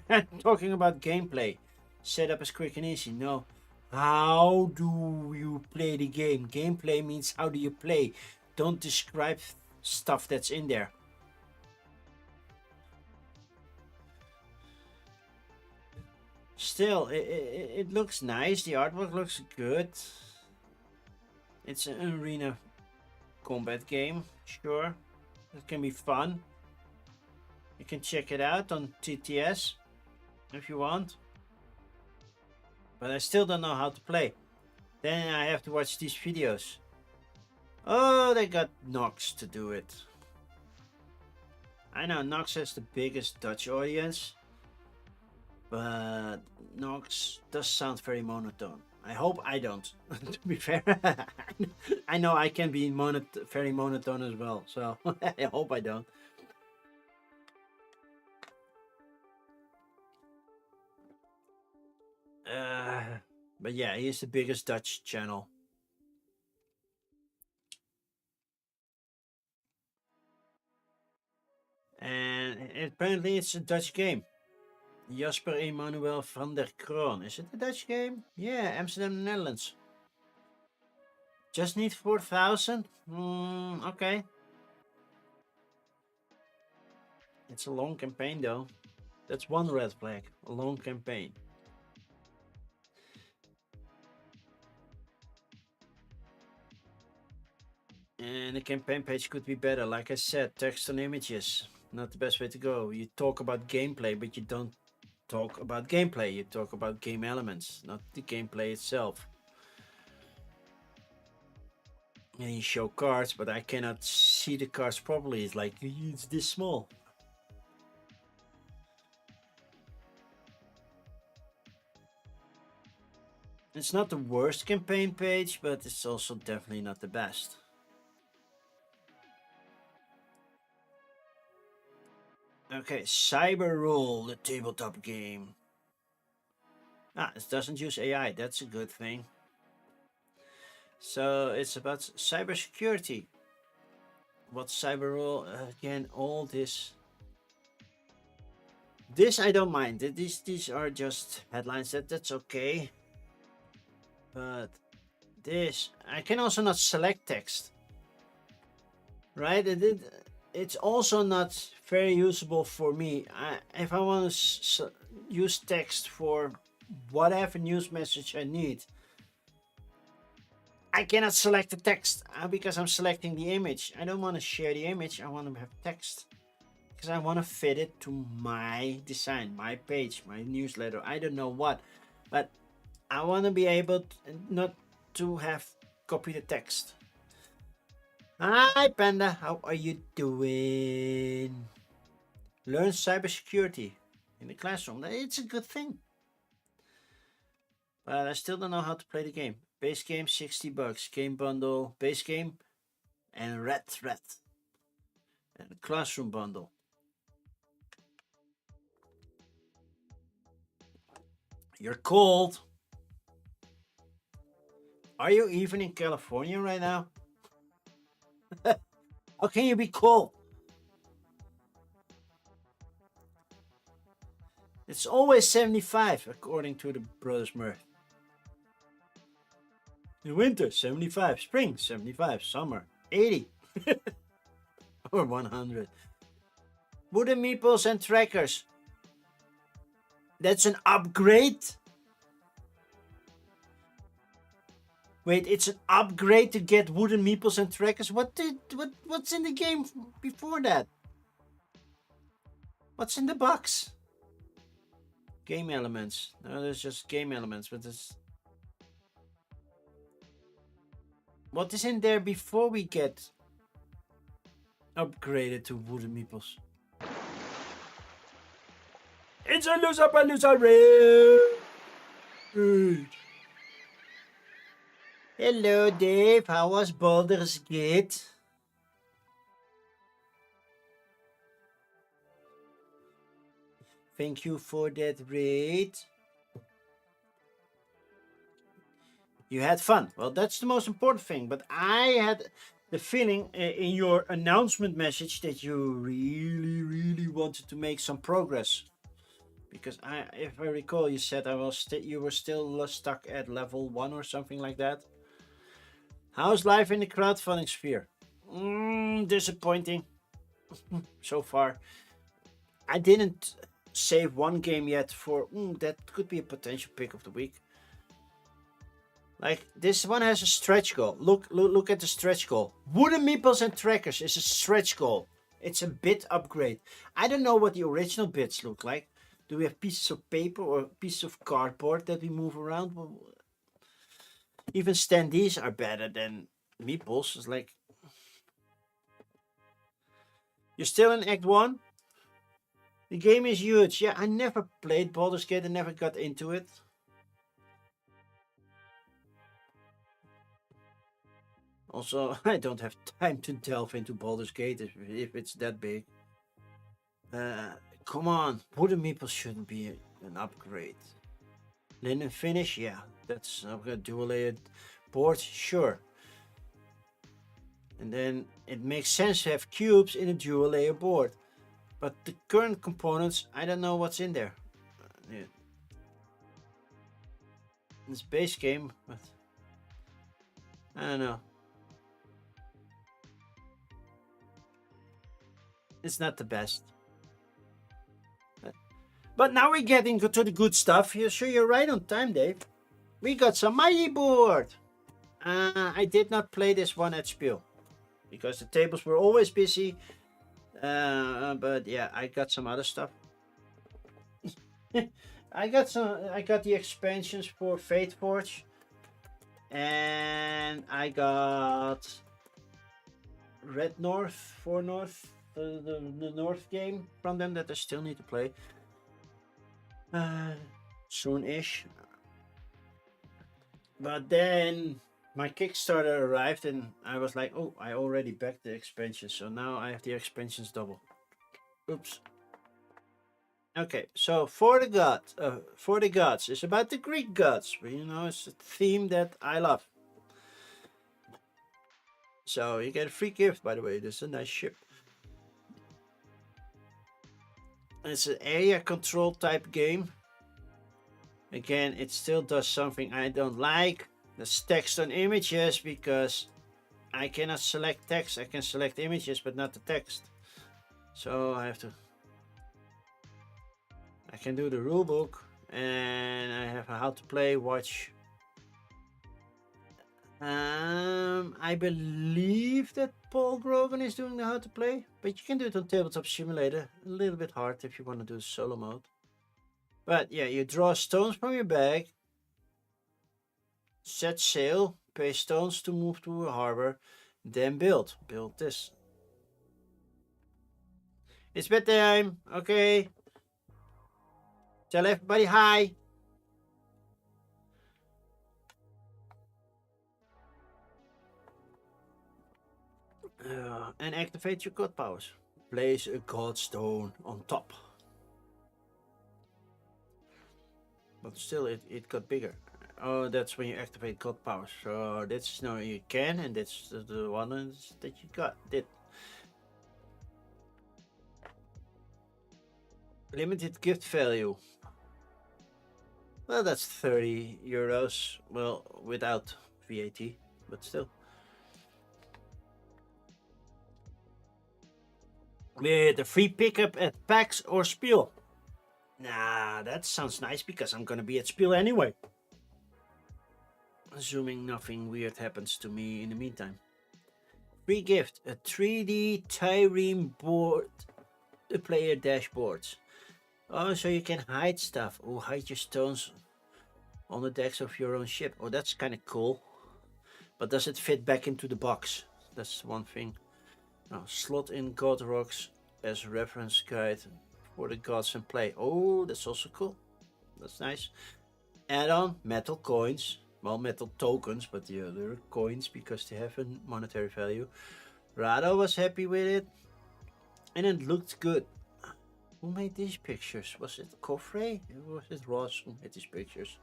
I'm talking about gameplay. Setup is quick and easy. No. How do you play the game? Gameplay means how do you play? Don't describe stuff that's in there. Still, it looks nice. The artwork looks good. It's an arena combat game, sure. It can be fun. You can check it out on TTS if you want. But I still don't know how to play. Then I have to watch these videos. Oh, they got Nox to do it. I know Nox has the biggest Dutch audience. But Nox does sound very monotone. I hope I don't, to be fair. I know I can be very monotone as well, so I hope I don't. But yeah, he is the biggest Dutch channel. And apparently it's a Dutch game. Jasper Emanuel van der Kroon. Is it a Dutch game? Yeah, Amsterdam, Netherlands. Just need 4,000? Okay. It's a long campaign though. That's one red flag. A long campaign. And the campaign page could be better. Like I said, text and images. Not the best way to go. You talk about gameplay, but you don't talk about gameplay. You talk about game elements, not the gameplay itself. And you show cards, but I cannot see the cards properly. It's like, it's this small. It's not the worst campaign page, but it's also definitely not the best. Okay, Cyber Rule, the tabletop game. It doesn't use AI, that's a good thing. So it's about cybersecurity. What's Cyber Rule? Again, all this. This I don't mind. These are just headlines. That's okay. But this, I can also not select text. Right? It's also not very usable for me. If I want to use text for whatever news message I need, I cannot select the text because I'm selecting the image. I don't want to share the image. I want to have text because I want to fit it to my design, my page, my newsletter. I don't know what, but I want to be able not to have copy the text. Hi Panda, how are you doing? Learn cybersecurity in the classroom. It's a good thing. But I still don't know how to play the game. Base game, $60. Game bundle, base game, and red thread. And classroom bundle. You're cold. Are you even in California right now? How can you be cold? It's always 75, according to the Brothers Murph. In winter, 75. Spring, 75. Summer, 80. Or 100. Wooden meeples and trackers. That's an upgrade? Wait, it's an upgrade to get wooden meeples and trackers? What's in the game before that? What's in the box? Game elements. No, there's just game elements, but there's... What is in there before we get upgraded to wooden meeples? It's a loser raid! Hello Dave, how was Baldur's Gate? Thank you for that raid. You had fun. Well, that's the most important thing. But I had the feeling in your announcement message that you really, really wanted to make some progress. Because if I recall, you said you were still stuck at level 1 or something like that. How's life in the crowdfunding sphere? Disappointing so far. I didn't save one game yet for that could be a potential pick of the week. Like this one has a stretch goal. Look at the stretch goal. Wooden meeples and trackers is a stretch goal. It's a bit upgrade. I don't know what the original bits look like. Do we have pieces of paper or pieces of cardboard that we move around? Well, even standees are better than meeples. It's like you're still in Act 1. The game is huge. Yeah, I never played Baldur's Gate. I never got into it. Also, I don't have time to delve into Baldur's Gate if it's that big. Come on, wooden meeples shouldn't be an upgrade. Linen finish, yeah, that's a dual layered board, sure. And then it makes sense to have cubes in a dual layer board. But the current components, I don't know what's in there. Yeah. It's base game, but I don't know. It's not the best. But now we're getting to the good stuff. You're sure you're right on time, Dave. We got some mighty board. I did not play this one at Spiel because the tables were always busy. But yeah, I got some other stuff. I got the expansions for Fate Forge, and I got Red North for North, the North game from them that I still need to play. Soon-ish. But then my Kickstarter arrived and I was like, oh, I already backed the expansion, so now I have the expansions double. Oops. Okay, so for the gods is about the Greek gods. You know, it's a theme that I love. So you get a free gift, by the way. This is a nice ship. It's an area control type game. Again, it still does something I don't like. There's text on images because I cannot select text. I can select images, but not the text. So I can do the rulebook, and I have a how to play watch. I believe that Paul Grogan is doing the how to play, but you can do it on Tabletop Simulator. A little bit hard if you want to do solo mode. But yeah, you draw stones from your bag, set sail, pay stones to move to a harbor, then build this. It's bedtime, okay. Tell everybody hi. And activate your god powers. Place a god stone on top. But still, it got bigger. Oh, that's when you activate god powers. So that's no, you can, and that's the one that you did. Limited gift value. Well, that's 30 euros. Well, without VAT, but still. With a free pickup at PAX or Spiel. Nah, that sounds nice because I'm gonna be at Spiel anyway. Assuming nothing weird happens to me in the meantime. Free gift, a 3D Trireme board, the player dashboards. Oh, so you can hide stuff. Oh, hide your stones on the decks of your own ship. Oh, that's kind of cool. But does it fit back into the box? That's one thing. Now, slot in god rocks as reference guide for the gods in play. Oh, that's also cool. That's nice. Add on metal coins. Well, metal tokens, but the other coins because they have a monetary value. Rado was happy with it. And it looked good. Who made these pictures? Was it Coffrey? Or was it Ross who made these pictures?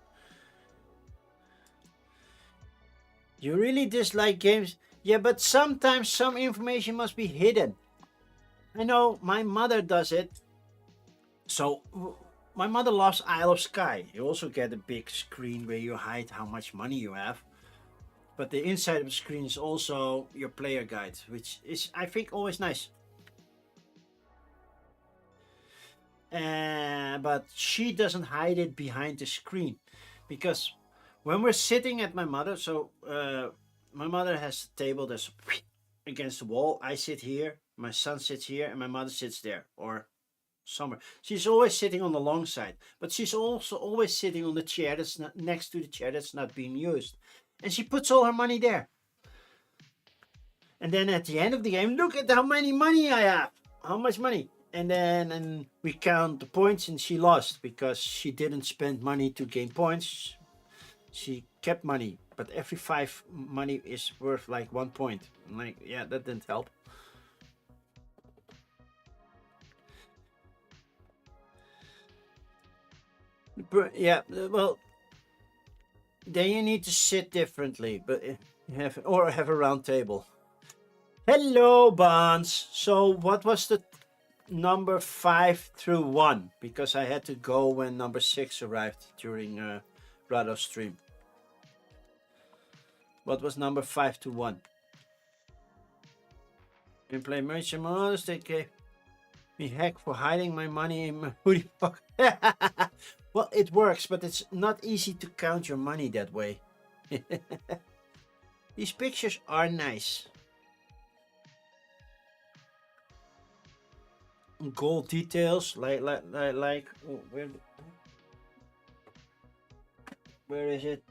You really dislike games? Yeah, but sometimes some information must be hidden. I know my mother does it. So my mother loves Isle of Skye. You also get a big screen where you hide how much money you have. But the inside of the screen is also your player guide, which is, I think, always nice. But she doesn't hide it behind the screen, because when we're sitting at my mother, so my mother has a table that's against the wall. I sit here, my son sits here, and my mother sits there, or somewhere. She's always sitting on the long side, but she's also always sitting on the chair that's not next to the chair that's not being used, and she puts all her money there. And then at the end of the game, look at how many money I have. How much money? And then we count the points, and she lost because she didn't spend money to gain points. She kept money, but every 5 money is worth like 1 point. I'm like, yeah, that didn't help. But yeah, well, then you need to sit differently, but have a round table. Hello, Bonds. So what was the number 5 through 1? Because I had to go when number 6 arrived during Rado's stream. What was number 5 to 1? In play merchant models, they gave me heck for hiding my money in my hoodie pocket. Well, it works, but it's not easy to count your money that way. These pictures are nice. Gold details, like oh, where is it?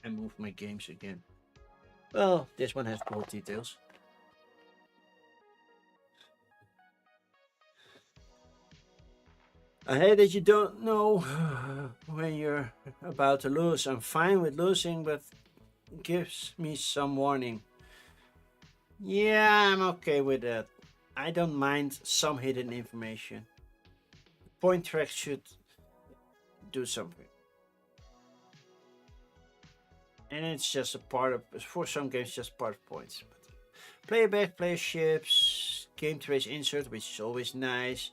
I moved my games again. Well, this one has gold details. I hate that you don't know when you're about to lose. I'm fine with losing, but it gives me some warning. Yeah, I'm okay with that. I don't mind some hidden information. Point track should do something. And it's just a part of, for some games, just part of points. But player back, player ships, game trace insert, which is always nice.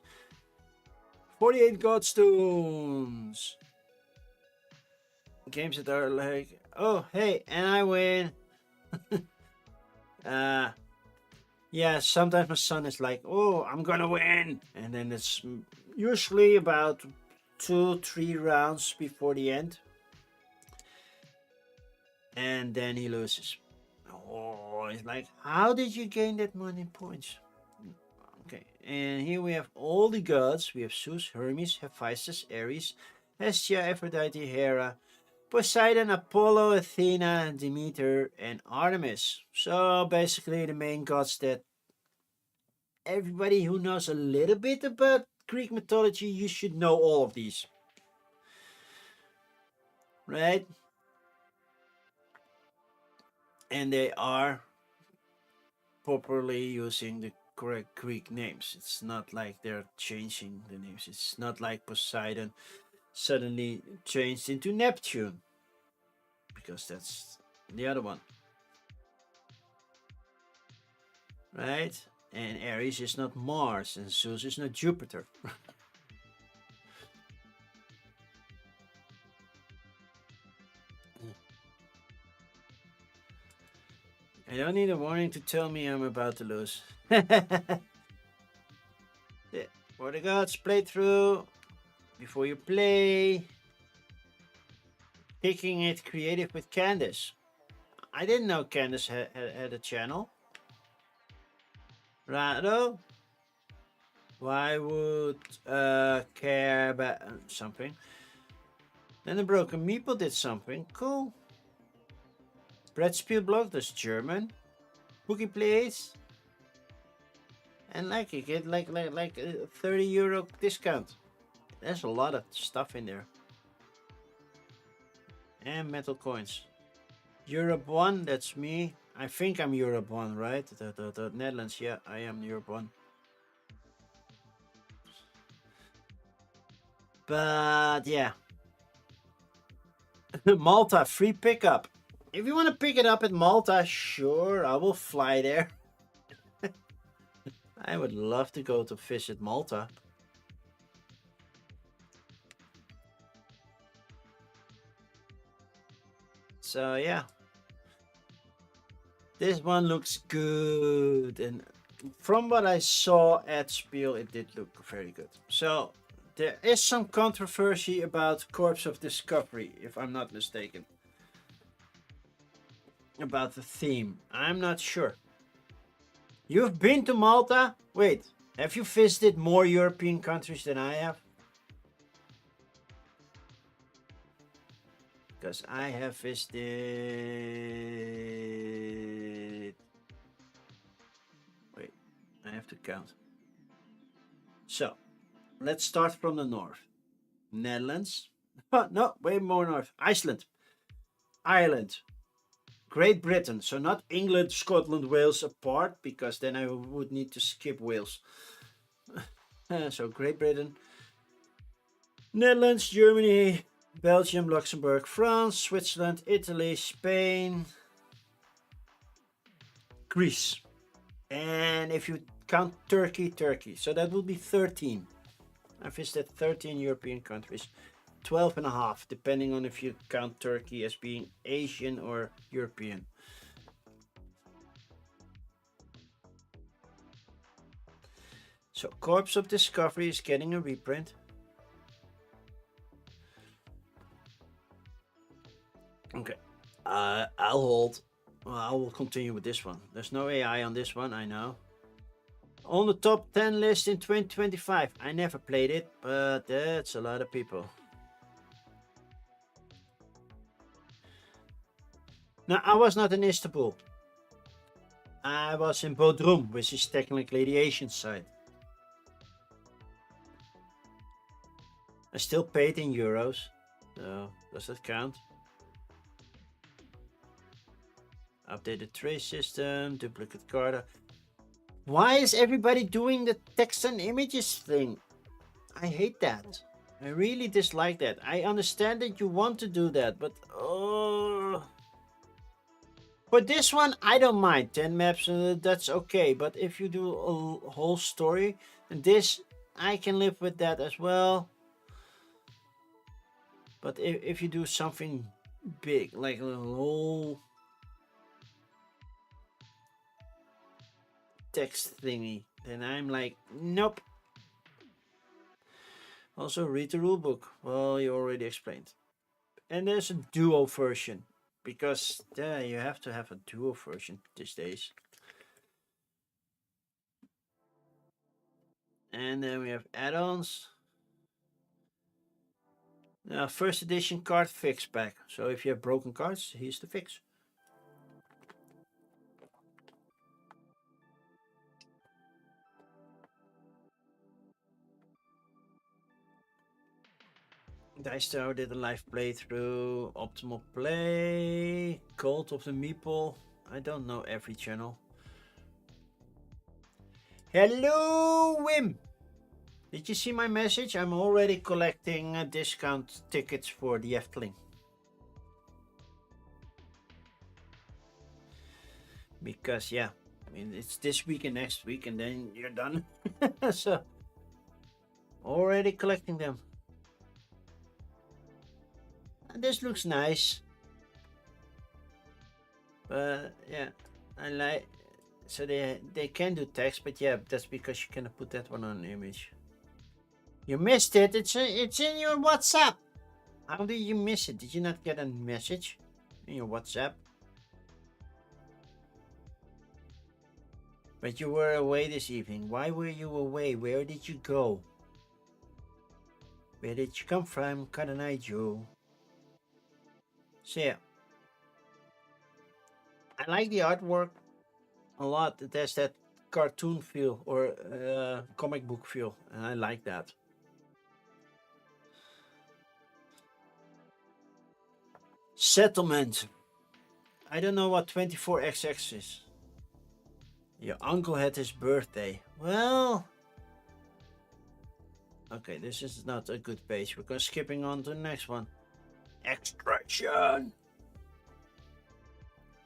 48 Godstones. Games that are like, oh, hey, and I win. Yeah, sometimes my son is like, oh, I'm gonna win. And then it's usually about 2-3 rounds before the end. And then he loses. Oh, it's like, how did you gain that many points? Okay, and here we have all the gods. We have Zeus, Hermes, Hephaestus, Ares, Hestia, Aphrodite, Hera, Poseidon, Apollo, Athena, Demeter, and Artemis. So basically the main gods that everybody who knows a little bit about Greek mythology, you should know all of these. Right? And they are properly using the correct Greek names. It's not like they're changing the names. It's not like Poseidon suddenly changed into Neptune, because that's the other one. Right? And Ares is not Mars, and Zeus is not Jupiter. I don't need a warning to tell me I'm about to lose. For the gods, play through before you play. Kicking it creative with Candace. I didn't know Candace had a channel. Rado? Why would care about something? Then the Broken Meeple did something. Cool. Brad Spielblog does German. Bookie plays. And like you get like a 30 euro discount. There's a lot of stuff in there. And metal coins. Europe 1, that's me. I think I'm Europe 1, right? The Netherlands, yeah, I am Europe 1. But yeah. Malta, free pickup. If you want to pick it up at Malta, sure, I will fly there. I would love to go to visit Malta. So yeah, this one looks good, and from what I saw at Spiel, it did look very good. So there is some controversy about Corpse of Discovery, if I'm not mistaken. About the theme, I'm not sure. You've been to Malta? Wait, have you visited more European countries than I have? Because I have visited... Wait, I have to count. So, let's start from the north. Netherlands. Oh, no, way more north. Iceland. Ireland. Great Britain. So not England, Scotland, Wales apart, because then I would need to skip Wales. So Great Britain. Netherlands, Germany, Belgium, Luxembourg, France, Switzerland, Italy, Spain, Greece. And if you count Turkey, Turkey. So that would be 13. I visited 13 European countries. 12 and a half, depending on if you count Turkey as being Asian or European. So Corpse of Discovery is getting a reprint. Okay, I'll hold. Well, I will continue with this one. There's no AI on this one, I know. On the top 10 list in 2025. I never played it, but that's a lot of people. Now, I was not in Istanbul. I was in Bodrum, which is technically the Asian side. I still paid in euros, so does that count? Updated trace system, duplicate card. Why is everybody doing the text and images thing? I hate that. I really dislike that. I understand that you want to do that, but for this one, I don't mind. 10 maps, that's okay. But if you do a whole story, and this, I can live with that as well. But if you do something big, like a whole text thingy, then I'm like, nope. Also, read the rulebook. Well, you already explained. And there's a duo version, because you have to have a duo version these days. And then we have add-ons. Now, first edition card fix pack. So if you have broken cards, here's the fix. Dice Tower did a live playthrough. Optimal Play. Cult of the Meeple. I don't know every channel. Hello, Wim. Did you see my message? I'm already collecting discount tickets for the Efteling. Because, yeah, I mean, it's this week and next week, and then you're done. So, already collecting them. And this looks nice. But, yeah, I like... So they can do text, but yeah, that's because you cannot put that one on an image. You missed it. It's in your WhatsApp. How did you miss it? Did you not get a message in your WhatsApp? But you were away this evening. Why were you away? Where did you go? Where did you come from, Karanai Joe? So yeah, I like the artwork a lot. It has that cartoon feel or comic book feel, and I like that. Settlement. I don't know what 24XX is. Your uncle had his birthday. Well, okay, this is not a good page. We're skipping on to the next one. Extraction.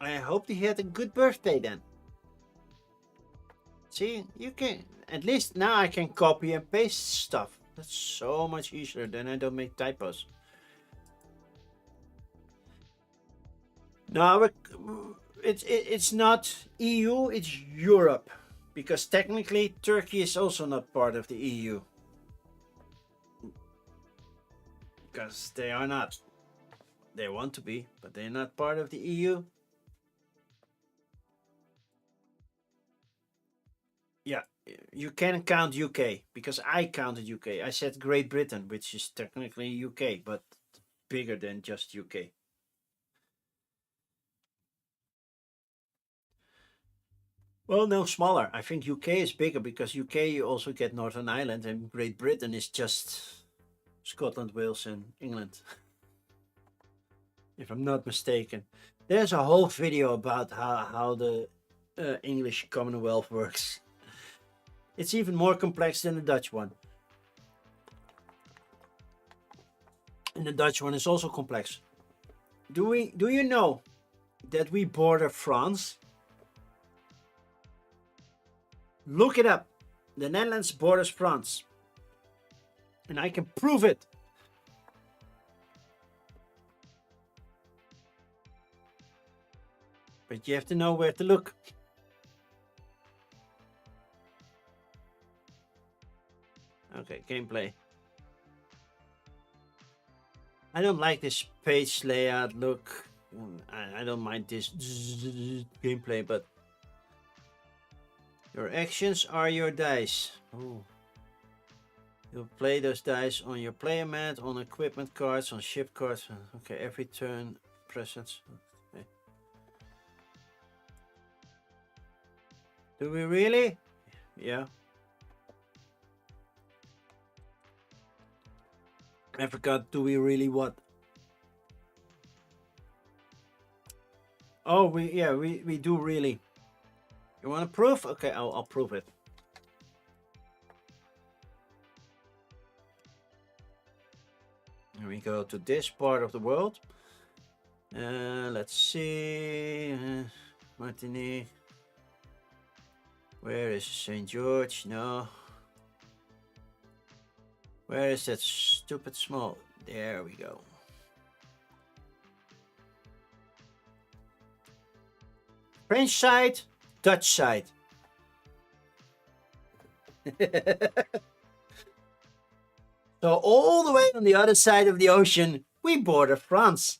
I hope he had a good birthday then. See, you can, at least now I can copy and paste stuff. That's so much easier, then I don't make typos. No, it's not EU, it's Europe. Because technically Turkey is also not part of the EU. Because they are not. They want to be, but they're not part of the EU. Yeah, you can count UK, because I counted UK. I said Great Britain, which is technically UK, but bigger than just UK. Well, no, smaller. I think UK is bigger because UK you also get Northern Ireland, and Great Britain is just Scotland, Wales, and England. If I'm not mistaken. There's a whole video about how the English Commonwealth works. It's even more complex than the Dutch one. And the Dutch one is also complex. Do you know that we border France? Look it up. The Netherlands borders France. And I can prove it. But you have to know where to look. Okay, gameplay. I don't like this page layout look. I don't mind this gameplay, but your actions are your dice. Ooh. You'll play those dice on your player mat, on equipment cards, on ship cards. Okay, every turn presence. Okay. Do we really? Yeah. I forgot, do we really what? Oh, we do really. You want to prove? Okay, I'll prove it. Here we go to this part of the world. Let's see. Martinique. Where is St. George? No. Where is that stupid small? There we go. French side, Dutch side. So all the way on the other side of the ocean, we border France.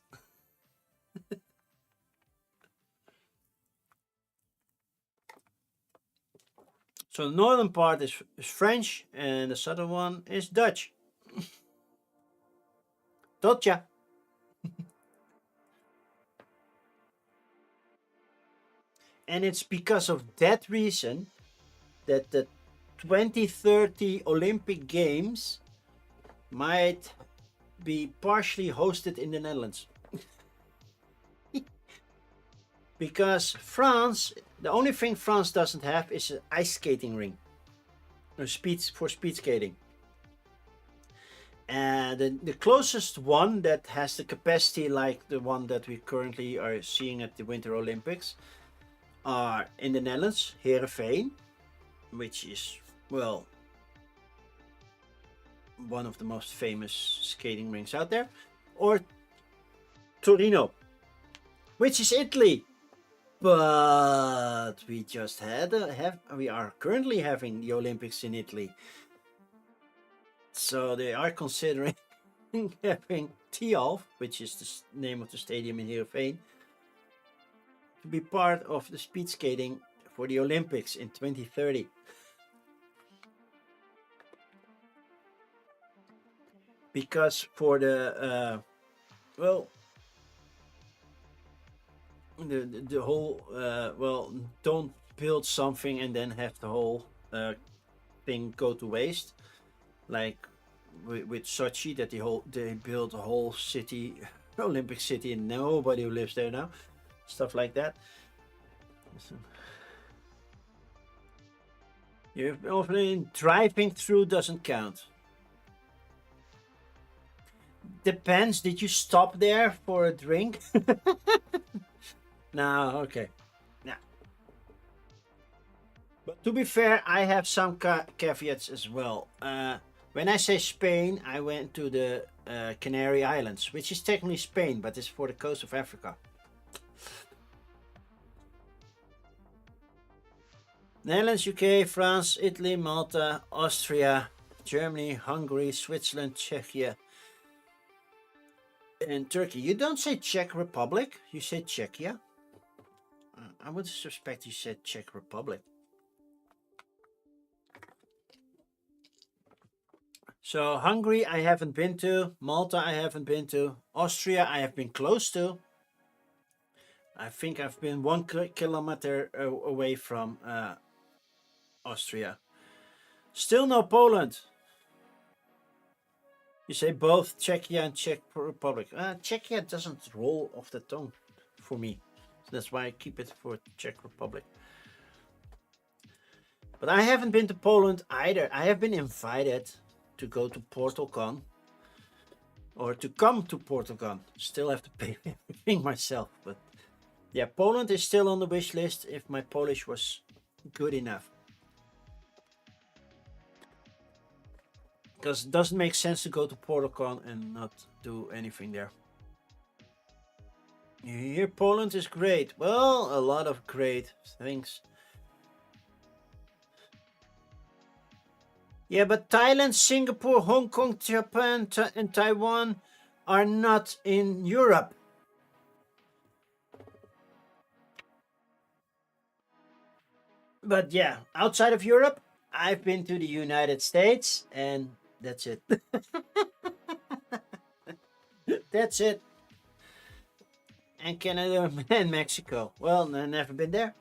So the northern part is French and the southern one is Dutch. Gotcha. And it's because of that reason that the 2030 Olympic Games might be partially hosted in the Netherlands. Because France, the only thing France doesn't have is an ice skating ring. Or speed skating. And the closest one that has the capacity like the one that we currently are seeing at the Winter Olympics are in the Netherlands, Heerenveen, which is, well, one of the most famous skating rinks out there, or Torino, which is Italy. But we just we are currently having the Olympics in Italy. So they are considering having Tialf, which is the name of the stadium in Heerenveen, to be part of the speed skating for the Olympics in 2030. Because for the the whole don't build something and then have the whole thing go to waste, like with Sochi, that they built a whole city, Olympic city, and nobody who lives there now, stuff like that. You're often driving through doesn't count. Depends. Did you stop there for a drink? No, okay. Yeah. But to be fair, I have some caveats as well. When I say Spain, I went to the Canary Islands, which is technically Spain, but it's for the coast of Africa. Netherlands, UK, France, Italy, Malta, Austria, Germany, Hungary, Switzerland, Czechia, and Turkey. You don't say Czech Republic, you say Czechia. I would suspect you said Czech Republic. So Hungary I haven't been to, Malta I haven't been to, Austria I have been close to. I think I've been 1 kilometer away from Austria. Still no Poland. You say both Czechia and Czech Republic. Czechia doesn't roll off the tongue for me. So that's why I keep it for Czech Republic. But I haven't been to Poland either. I have been invited to go to PortalCon. Or to come to PortalCon. Still have to pay everything myself. But yeah, Poland is still on the wish list if my Polish was good enough. Because it doesn't make sense to go to PortalCon and not do anything there. You hear Poland is great. Well, a lot of great things. Yeah, but Thailand, Singapore, Hong Kong, Japan, and Taiwan are not in Europe. But yeah, outside of Europe, I've been to the United States, and that's it. That's it. And Canada and Mexico. Well, I've never been there.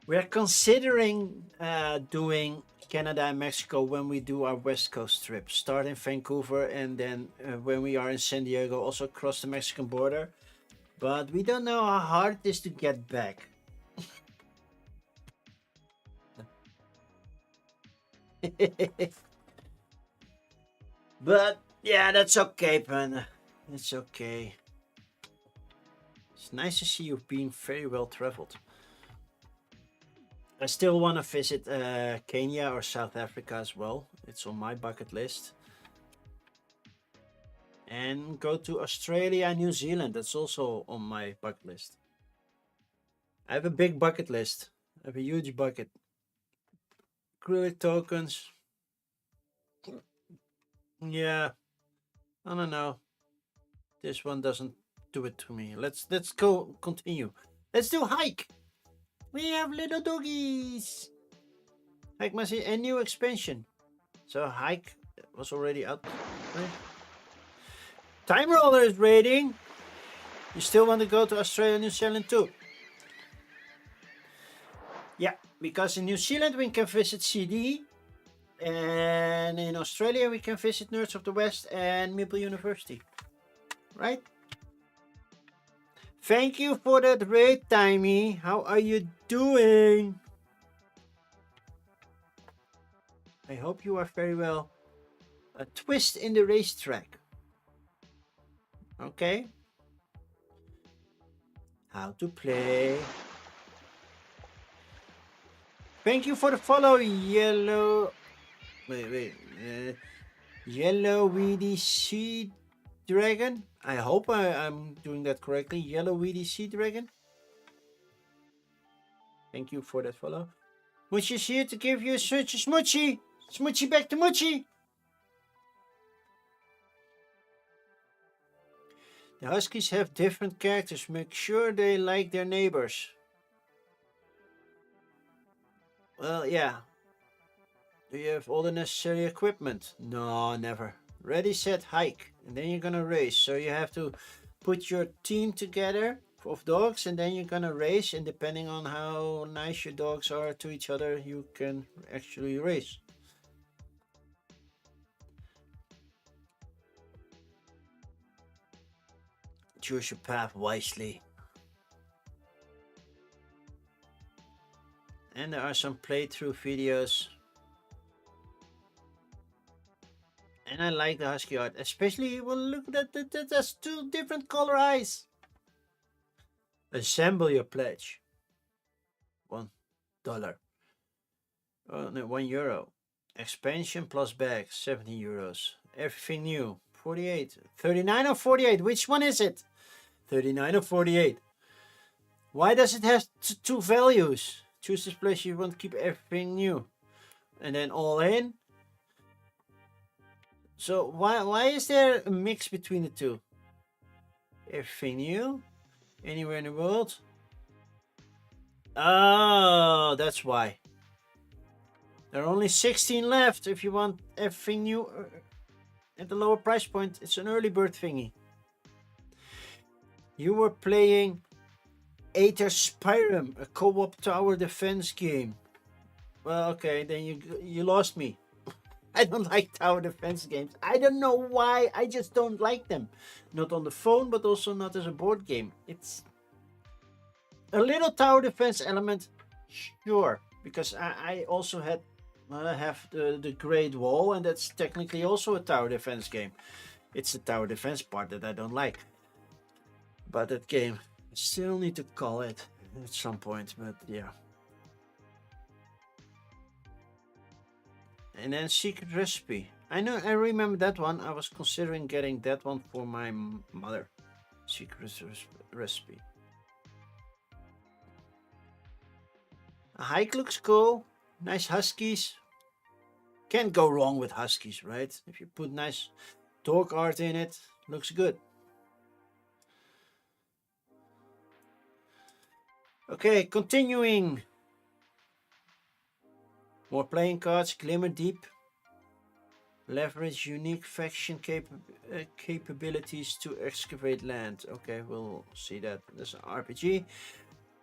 We're considering doing Canada and Mexico when we do our West Coast trip. Start in Vancouver, and then when we are in San Diego, also cross the Mexican border. But we don't know how hard it is to get back. But yeah, that's okay, Panda. It's okay. It's nice to see you've been very well traveled. I still want to visit Kenya or South Africa as well. It's on my bucket list. And go to Australia and New Zealand. That's also on my bucket list. I have a big bucket list. I have a huge bucket. Acrylic tokens. Yeah. I don't know. This one doesn't do it to me. Let's go continue. Let's do hike. We have little doggies. Hike must see a new expansion. So hike was already out. Right? Time roller is raiding. You still want to go to Australia and New Zealand too? Yeah, because in New Zealand we can visit CD. And in Australia we can visit Nerds of the West and Maple University. Right? Thank you for that raid, Timey. How are you doing? I hope you are very well. A twist in the racetrack. Okay. How to play. Thank you for the follow, Yellow. Wait. Yellow Weedy Sea Dragon. I hope I'm doing that correctly. Yellow Weedy Sea Dragon. Thank you for that follow. Muchi is here to give you such a smoochy. Smoochy back to Muchi. The Huskies have different characters. Make sure they like their neighbors. Well, yeah. Do you have all the necessary equipment? No, never. Ready, set, hike. And then you're gonna race. So you have to put your team together of dogs, and then you're gonna race. And depending on how nice your dogs are to each other, you can actually race. Choose your path wisely. And there are some playthrough videos. And I like the husky art, especially, well, look at that, that's two different color eyes. Assemble your pledge. $1. Oh, no, €1. Expansion plus bags, 17 euros. Everything new, 48. 39 or 48? Which one is it? 39 or 48? Why does it have two values? Choose this place you want to keep everything new. And then all in. So why is there a mix between the two? Everything new? Anywhere in the world? Oh, that's why. There are only 16 left if you want everything new at the lower price point. It's an early bird thingy. You were playing Aether Spyrum, a co-op tower defense game. Well, okay, then you lost me. I don't like tower defense games. I don't know why. I just don't like them. Not on the phone, but also not as a board game. It's a little tower defense element, sure, because I also have the Great Wall, and that's technically also a tower defense game. It's the tower defense part that I don't like. But that game, I still need to call it at some point, but yeah. And then Secret Recipe. I remember that one. I was considering getting that one for my mother. Secret Recipe. A hike looks cool. Nice huskies. Can't go wrong with huskies, right? If you put nice dog art in it, looks good. Okay, continuing. More playing cards, Glimmer Deep. Leverage unique faction capabilities to excavate land. Okay, we'll see that. There's an RPG.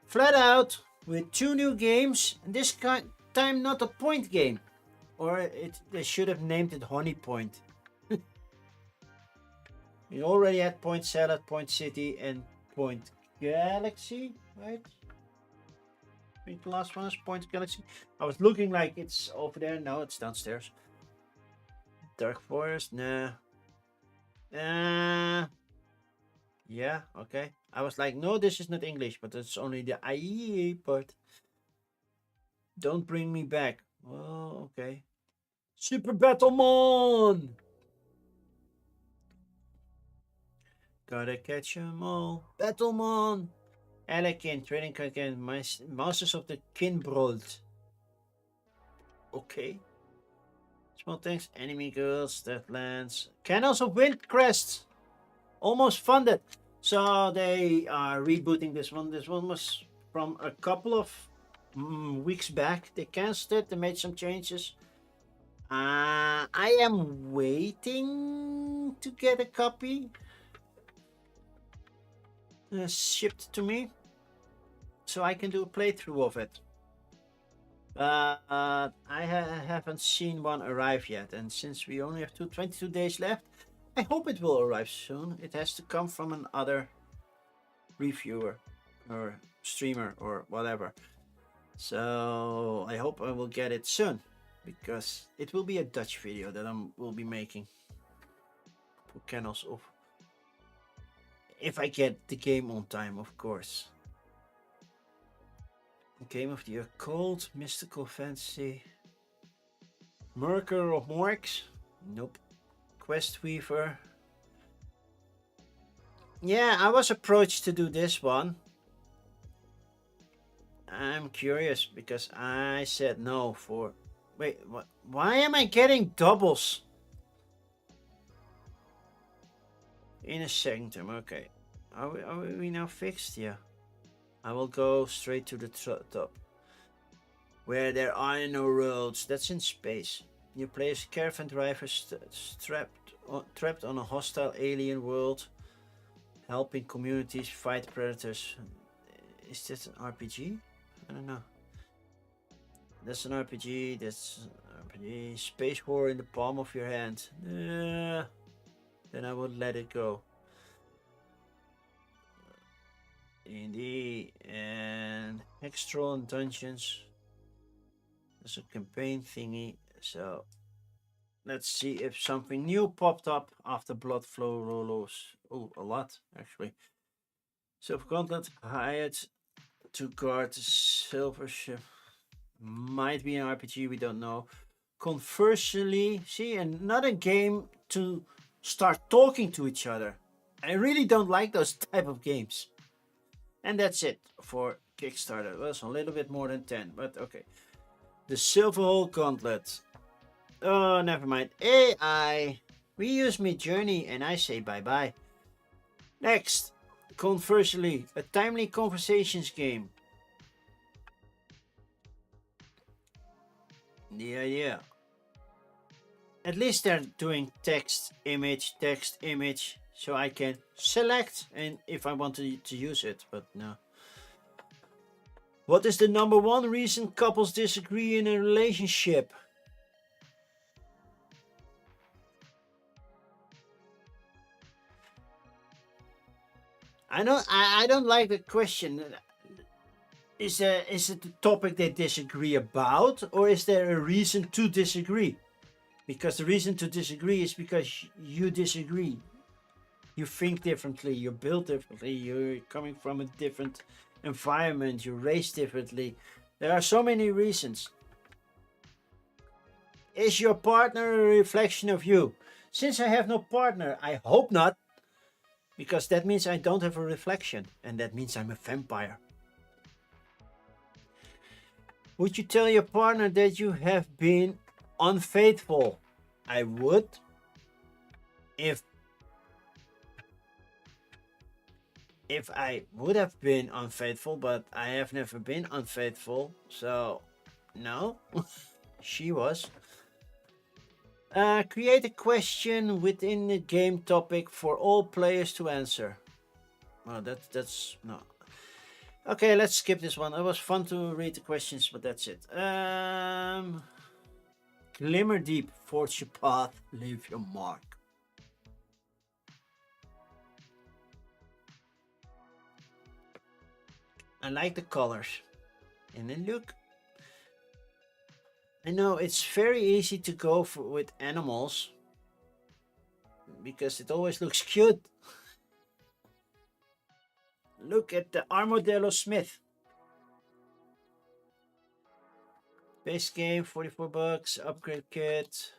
Flat Out with 2 new games. This time not a point game. Or they should have named it Honey Point. We already had Point Salad, Point City, and Point Galaxy, right? I think the last one is Point Galaxy. I was looking like it's over there. No, it's downstairs. Dark Forest, nah. Yeah, okay. I was like, no, this is not English, but it's only the IE part. Don't bring me back. Oh, okay. Super Battlemon! Gotta catch 'em all. Battlemon! Anakin, trading card game, Masters of the Kinbrold. Okay. Small things, enemy girls, Deathlands. Candles of Windcrest! Almost funded. So they are rebooting this one. This one was from a couple of weeks back. They cancelled it. They made some changes. I am waiting to get a copy shipped to me so I can do a playthrough of it. I haven't seen one arrive yet, and since we only have 22 days left, I hope it will arrive soon. It has to come from another reviewer or streamer or whatever. So I hope I will get it soon, because it will be a Dutch video that I will be making for Kennels of. If I get the game on time, of course. Game of the Occult, Mystical Fantasy, Murker of Morks, nope. Quest Weaver. Yeah, I was approached to do this one. I'm curious because I said no for... Wait, what? Why am I getting doubles? In a sanctum, okay. Are we now fixed? Yeah. I will go straight to the top. Where there are no roads. That's in space. You play as caravan drivers trapped on a hostile alien world, helping communities fight predators. Is this an RPG? I don't know. That's an RPG. That's an RPG. Space war in the palm of your hand. Then I would let it go. Indeed, and Hextron Dungeons. There's a campaign thingy, so let's see if something new popped up after Bloodflow Rolos. Oh, a lot actually. Silver Gauntlet hired to guard the silver ship. Might be an RPG, we don't know. Conversely, see, another game to start talking to each other. I really don't like those type of games. And that's it for Kickstarter. It was a little bit more than 10, but okay. The Silver Hole Gauntlet. Oh, never mind. AI. Reuse me journey and I say bye-bye. Next. Conversely, a timely conversations game. The idea. At least they're doing text, image, so I can select and if I want to use it, but no. What is the number one reason couples disagree in a relationship? I don't like the question. Is it the topic they disagree about, or is there a reason to disagree? Because the reason to disagree is because you disagree. You think differently, you're built differently, you're coming from a different environment, you're raised differently. There are so many reasons. Is your partner a reflection of you? Since I have no partner, I hope not. Because that means I don't have a reflection, and that means I'm a vampire. Would you tell your partner that you have been unfaithful? I would. If I would have been unfaithful, but I have never been unfaithful, so no. She was. Create a question within the game topic for all players to answer. Well, that's no. Okay, let's skip this one. It was fun to read the questions, but that's it. Glimmer deep, forge your path, leave your mark. I like the colors. And then look. I know it's very easy to go with animals because it always looks cute. Look at the Armadillo Smith. Base game, 44 bucks, upgrade kit,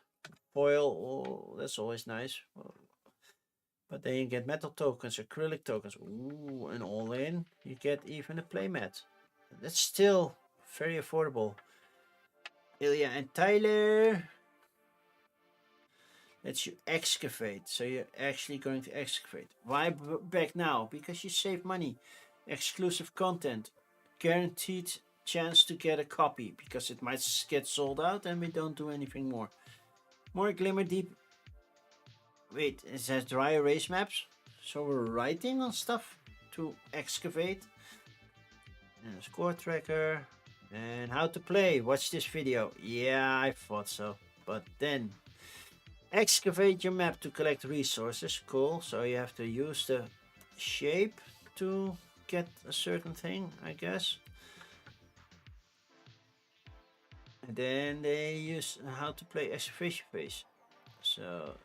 foil, oh, that's always nice. But then you get metal tokens, acrylic tokens, ooh, and all in, you get even a playmat. That's still very affordable. Ilya and Tyler lets you excavate, so you're actually going to excavate. Why back now? Because you save money, exclusive content, guaranteed chance to get a copy, because it might get sold out and we don't do anything more. More Glimmer Deep. Wait, it says dry erase maps, so we're writing on stuff to excavate. And a score tracker. And how to play, watch this video. Yeah, I thought so. But then, excavate your map to collect resources. Cool, so you have to use the shape to get a certain thing, I guess. And then they use how to play excavation phase. So,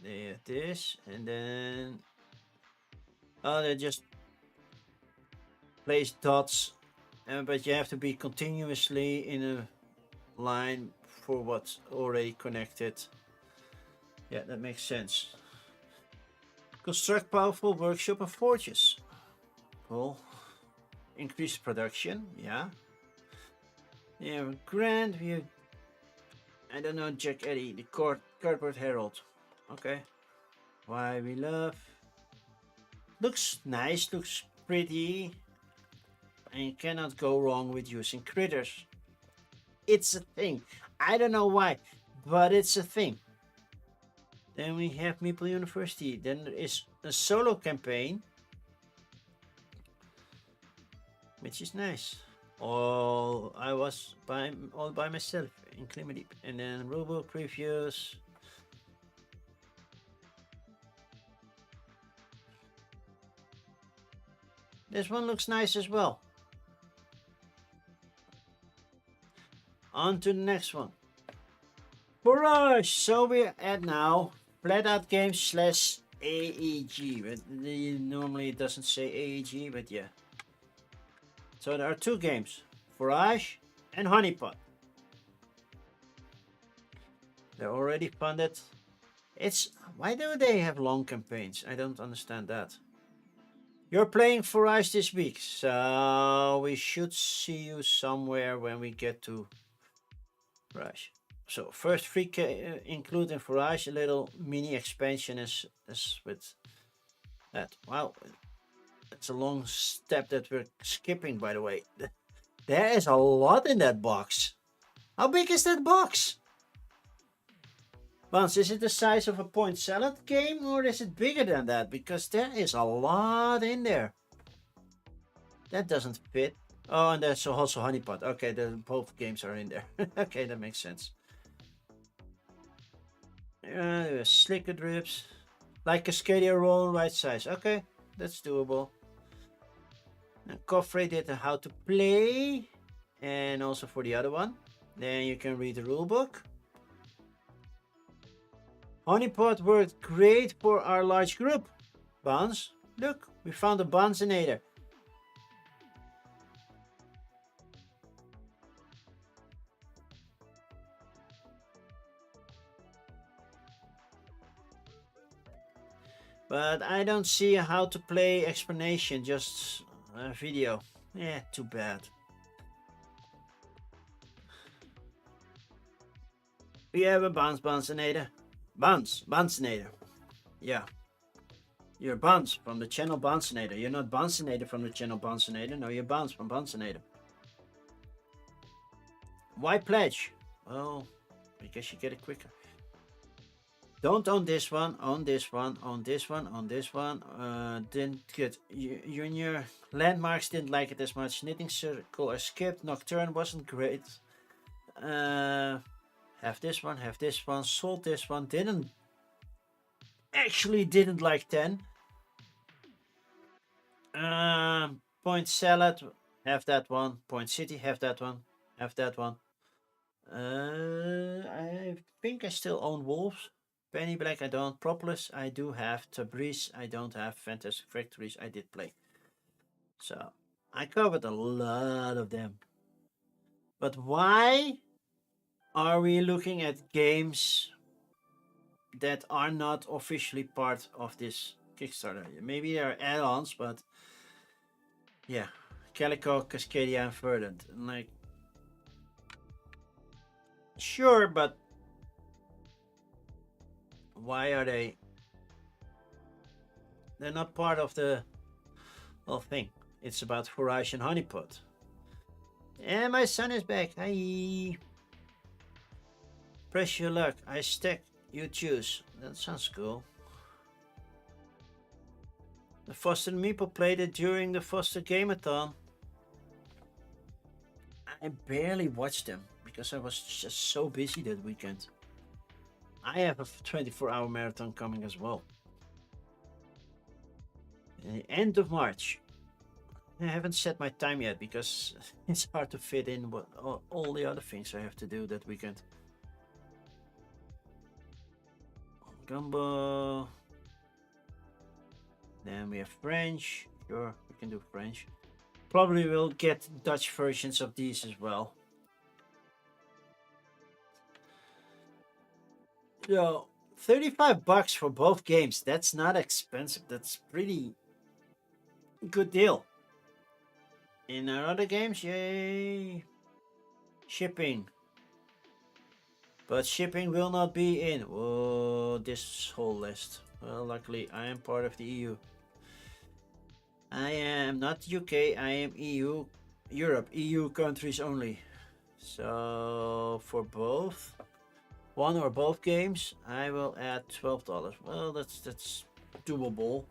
they have this, and then... Oh, they just place dots. But you have to be continuously in a line for what's already connected. Yeah, that makes sense. Construct powerful workshop and forges. Cool. Increase production, yeah. Yeah, grand. We have, I don't know, Jack Eddy, the cardboard herald. Okay. Why we love. Looks nice, looks pretty. And you cannot go wrong with using critters. It's a thing. I don't know why, but it's a thing. Then we have Meeple University. Then there is a solo campaign, which is nice. I was all by myself in Glimmer Deep. And then rulebook previews. This one looks nice as well. On to the next one. Barrage! So we're at now Flat Out Games / AEG, but normally it doesn't say AEG, but yeah. So there are 2 games, Forage and Honeypot. They're already funded. Why do they have long campaigns? I don't understand that. You're playing Forage this week, so we should see you somewhere when we get to Forage. So first free include in Forage a little mini expansion is with that. Wow, it's a long step that we're skipping, by the way. There is a lot in that box. How big is that box? Buns, is it the size of a point salad game or is it bigger than that? Because there is a lot in there. That doesn't fit. Oh, and there's also Honeypot. Okay, both games are in there. Okay, that makes sense. Slicker drips. Like Cascadia roll, right size. Okay, that's doable. And Coffrey did the how to play. And also for the other one. Then you can read the rulebook. Honeypot worked great for our large group. Buns, look, we found a Bunsinator. But I don't see a how to play explanation, just a video. Yeah, too bad. We have a Bunsinator. Bunsinator. Yeah. You're Buns from the channel Bunsinator. You're not Bunsinator from the channel Bunsinator. No, you're Buns from Bunsinator. Why pledge? Well, because you get it quicker. Don't own this one, own this one, own this one, own this one. Didn't get Junior. Landmarks didn't like it as much. Knitting Circle I skipped. Nocturne wasn't great. Have this one, sold this one, didn't like 10. Point Salad, have that one. Point City, have that one. I think I still own Wolves. Penny Black, I don't. Propolis, I do have. Tabriz, I don't have. Fantastic Factories, I did play. So, I covered a lot of them. But why are we looking at games that are not officially part of this Kickstarter? Maybe they are add-ons, but yeah, Calico, Cascadia, and Verdant. Like, sure, but why are they? They're not part of the whole thing. It's about Forage and Honeypot. And my son is back. Hi. Press your luck. I stack. You choose. That sounds cool. The Foster and Meeple played it during the Foster Gameathon. I barely watched them because I was just so busy that weekend. I have a 24-hour marathon coming as well. At the end of March. I haven't set my time yet because it's hard to fit in all the other things I have to do that weekend. Gumbo. Then we have French. Sure, we can do French. Probably will get Dutch versions of these as well. So, $35 for both games. That's not expensive. That's pretty good deal. In our other games, yay! Shipping. But shipping will not be in this whole list. Well, luckily I am part of the EU. I am not UK, I am EU, Europe, EU countries only. So for both, one or both games, I will add $12. Well, that's doable.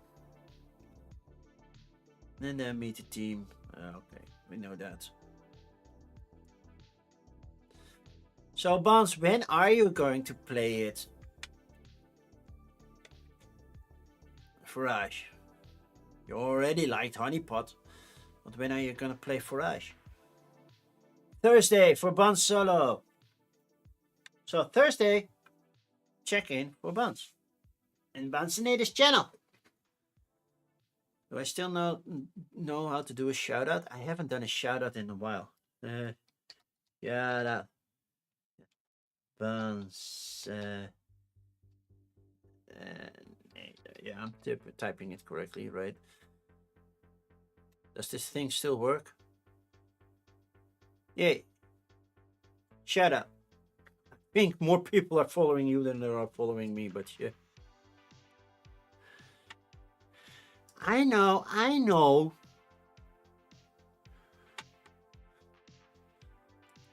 And then meet the team. Okay, we know that. So, Bons, when are you going to play it? Forage. You already liked Honeypot, but when are you gonna play Forage? Thursday for Bons Solo. So Thursday, check in for Bons. and Bansonator's channel. Do I still know how to do a shout out? I haven't done a shout out in a while. Shout out. Bans. Yeah, I'm typing it correctly, right? Does this thing still work? Yay. Shout out. I think more people are following you than there are following me, but yeah. I know.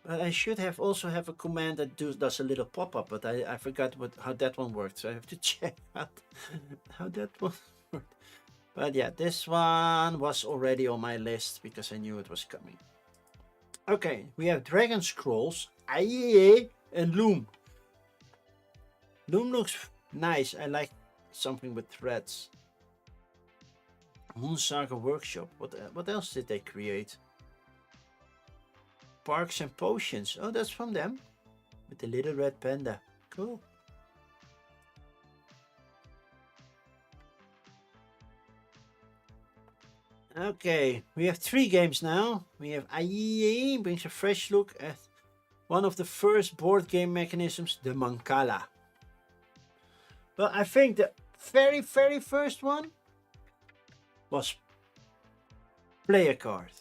But I should also have a command that does a little pop-up, but I forgot how that one worked, so I have to check out how that one worked. But yeah, this one was already on my list because I knew it was coming. Okay, we have Dragon Scrolls, IEA, and Loom. Loom looks nice. I like something with threads. Moon Saga Workshop. What else did they create? Parks and Potions. Oh, that's from them. With the little red panda. Cool. Okay, we have 3 games now. We have IEA, brings a fresh look at one of the first board game mechanisms, the Mancala. Well, I think the very first one was play a card.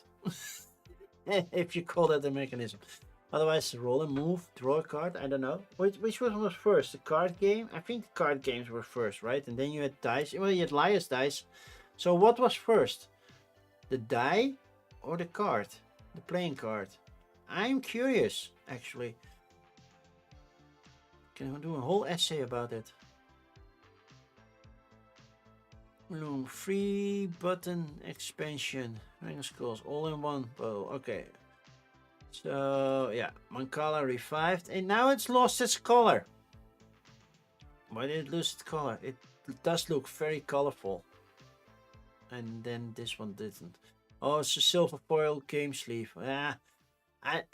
If you call that a mechanism. Otherwise, roll and move, draw a card, I don't know. Which one was first? The card game? I think the card games were first, right? And then you had dice. Well, you had Liar's dice. So what was first? The die or the card? The playing card? I'm curious, actually. Can I do a whole essay about it? Loom, free button expansion. Dragon Skulls, all in one bow. Okay. So, yeah. Mancala revived. And now it's lost its color. Why did it lose its color? It does look very colorful. And then this one didn't. Oh, it's a silver foil game sleeve. I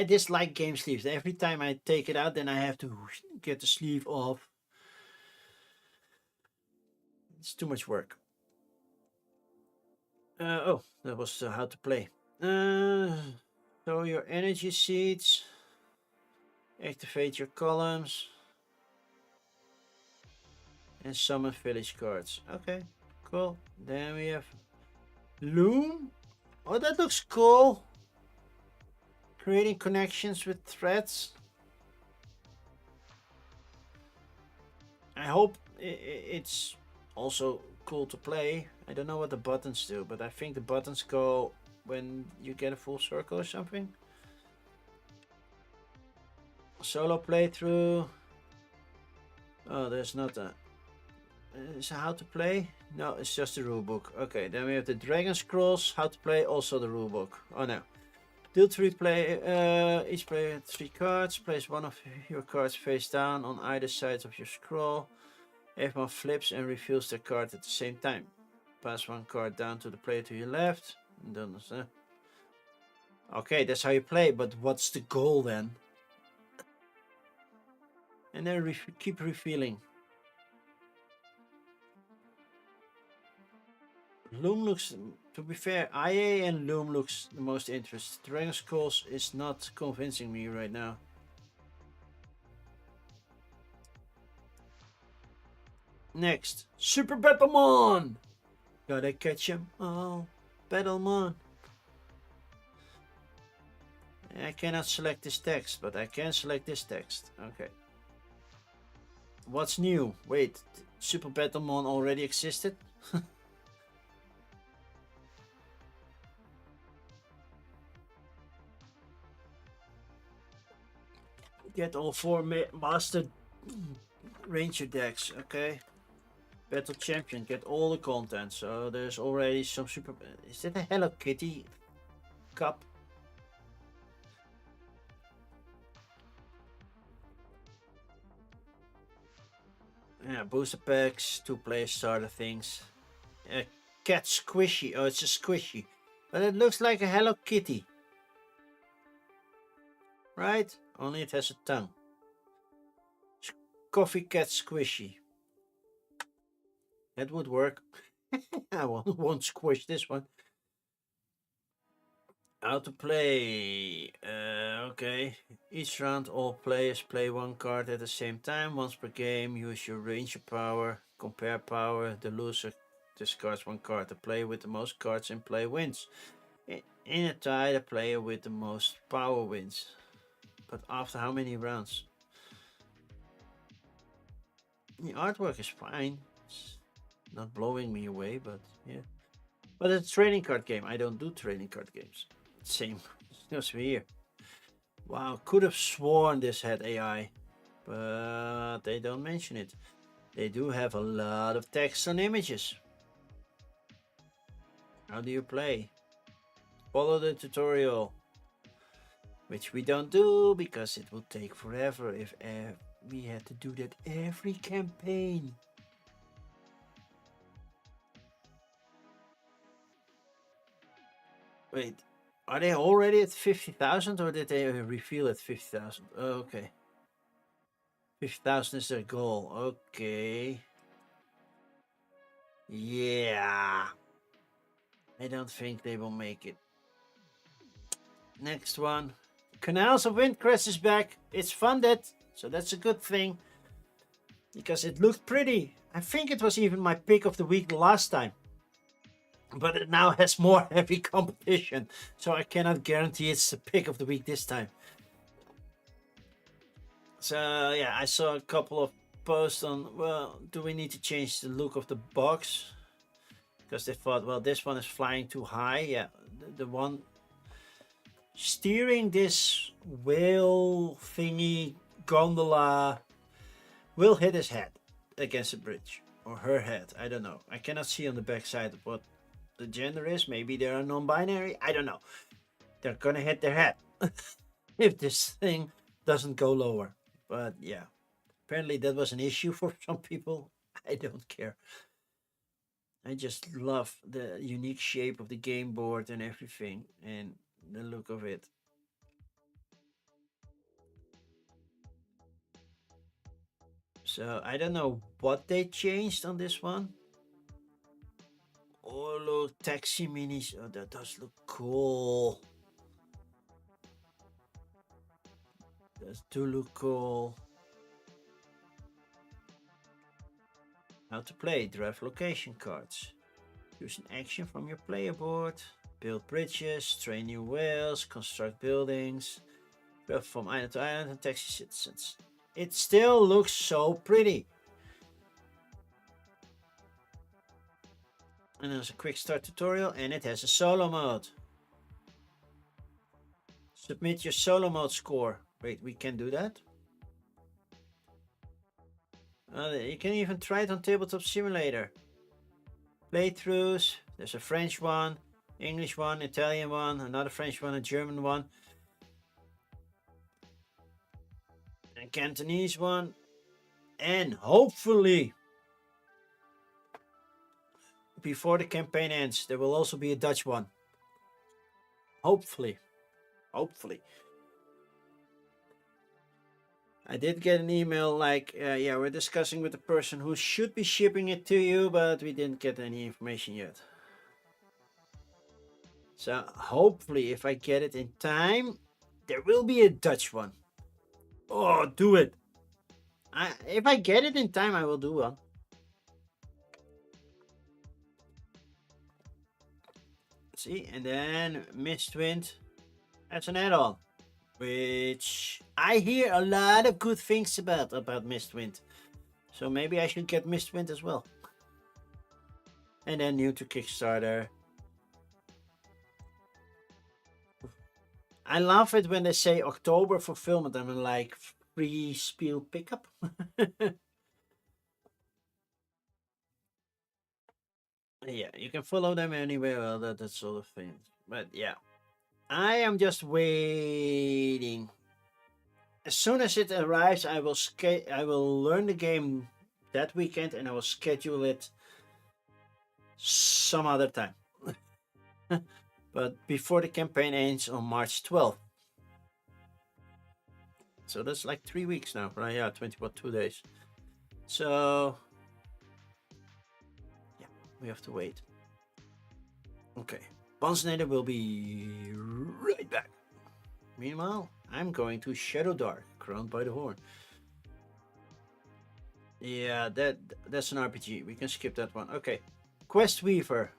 dislike game sleeves. Every time I take it out, then I have to get the sleeve off. It's too much work. Oh, that was how to play. So your energy seeds. Activate your columns. And summon village cards. Okay, cool. Then we have Loom. Oh, that looks cool. Creating connections with threads. I hope it's also cool to play. I don't know what the buttons do, but I think the buttons go when you get a full circle or something. Solo playthrough. Oh, there's not a... Is how to play? No, it's just the rulebook. Okay, then we have the Dragon Scrolls, how to play, also the rulebook. Oh no. Deal 3 play, each player 3 cards. Place one of your cards face down on either side of your scroll. Everyone flips and reveals their card at the same time. Pass one card down to the player to your left. And then, okay, that's how you play, but what's the goal then? And then keep revealing. Loom looks, to be fair, IA and Loom looks the most interesting. Dragon Skulls is not convincing me right now. Next, Super Battlemon! Gotta catch him all, Battlemon. I cannot select this text, but I can select this text. Okay. What's new? Wait, Super Battlemon already existed? Get all 4 master ranger decks, okay. Battle champion, get all the content. So there's already some super... Is that a Hello Kitty cup? Yeah, booster packs, 2-player starter things. Cat squishy, oh it's a squishy. But it looks like a Hello Kitty. Right? Only it has a tongue. Coffee Cat Squishy. That would work. I won't squish this one. How to play. Okay. Each round, all players play one card at the same time, once per game. Use your ranger power. Compare power. The loser discards one card. The player with the most cards in play wins. In a tie, the player with the most power wins. But after how many rounds? The artwork is fine. It's not blowing me away, but yeah. But it's a trading card game. I don't do trading card games. Same as here. Wow, could have sworn this had AI, but they don't mention it. They do have a lot of text and images. How do you play? Follow the tutorial, which we don't do because it will take forever if we had to do that every campaign. Wait, are they already at 50,000 or did they reveal at 50,000? Oh, okay. 50,000 is their goal. Okay. Yeah. I don't think they will make it. Next one. Canals of Windcrest is back. It's funded, so that's a good thing. Because it looked pretty. I think it was even my pick of the week last time. But it now has more heavy competition, so I cannot guarantee it's the pick of the week this time. So yeah, I saw a couple of posts on, well, do we need to change the look of the box? Because they thought, well, this one is flying too high. Yeah, the one steering this whale thingy gondola will hit his head against the bridge, or her head. I don't know. I cannot see on the back side what the gender is. Maybe they are non-binary. I don't know. They're gonna hit their head if this thing doesn't go lower. But yeah, apparently that was an issue for some people. I don't care. I just love the unique shape of the game board and everything, and the look of it. So I don't know what they changed on this one. Oh look, taxi minis. Oh, that does look cool. Does do look cool. How to play. Draft location cards. Use an action from your player board. Build bridges, train new whales, construct buildings. Travel from island to island and taxi citizens. It still looks so pretty. And there's a quick start tutorial, and it has a solo mode. Submit your solo mode score. Wait, we can do that? You can even try it on Tabletop Simulator. Playthroughs. There's a French one, English one, Italian one, another French one, a German one, a Cantonese one, and hopefully before the campaign ends there will also be a Dutch one. Hopefully. I did get an email like, yeah, we're discussing with the person who should be shipping it to you, but we didn't get any information yet. So hopefully if I get it in time, there will be a Dutch one. Oh, do it. If I get it in time, I will do one. See, and then Mistwind as an add-on, which I hear a lot of good things about Mistwind. So maybe I should get Mistwind as well. And then new to Kickstarter. I love it when they say October fulfillment. I'm like, free spiel pickup. Yeah, you can follow them anywhere. Well, that sort of thing. But yeah, I am just waiting. As soon as it arrives, I will learn the game that weekend, and I will schedule it some other time. But before the campaign ends on March 12th. So that's like 3 weeks now, right? Yeah, 2 days. So we have to wait. Okay, Bonznader will be right back. Meanwhile, I'm going to Shadow Dark, Crowned by the Horn. Yeah, that's an RPG. We can skip that one. Okay, Quest Weaver.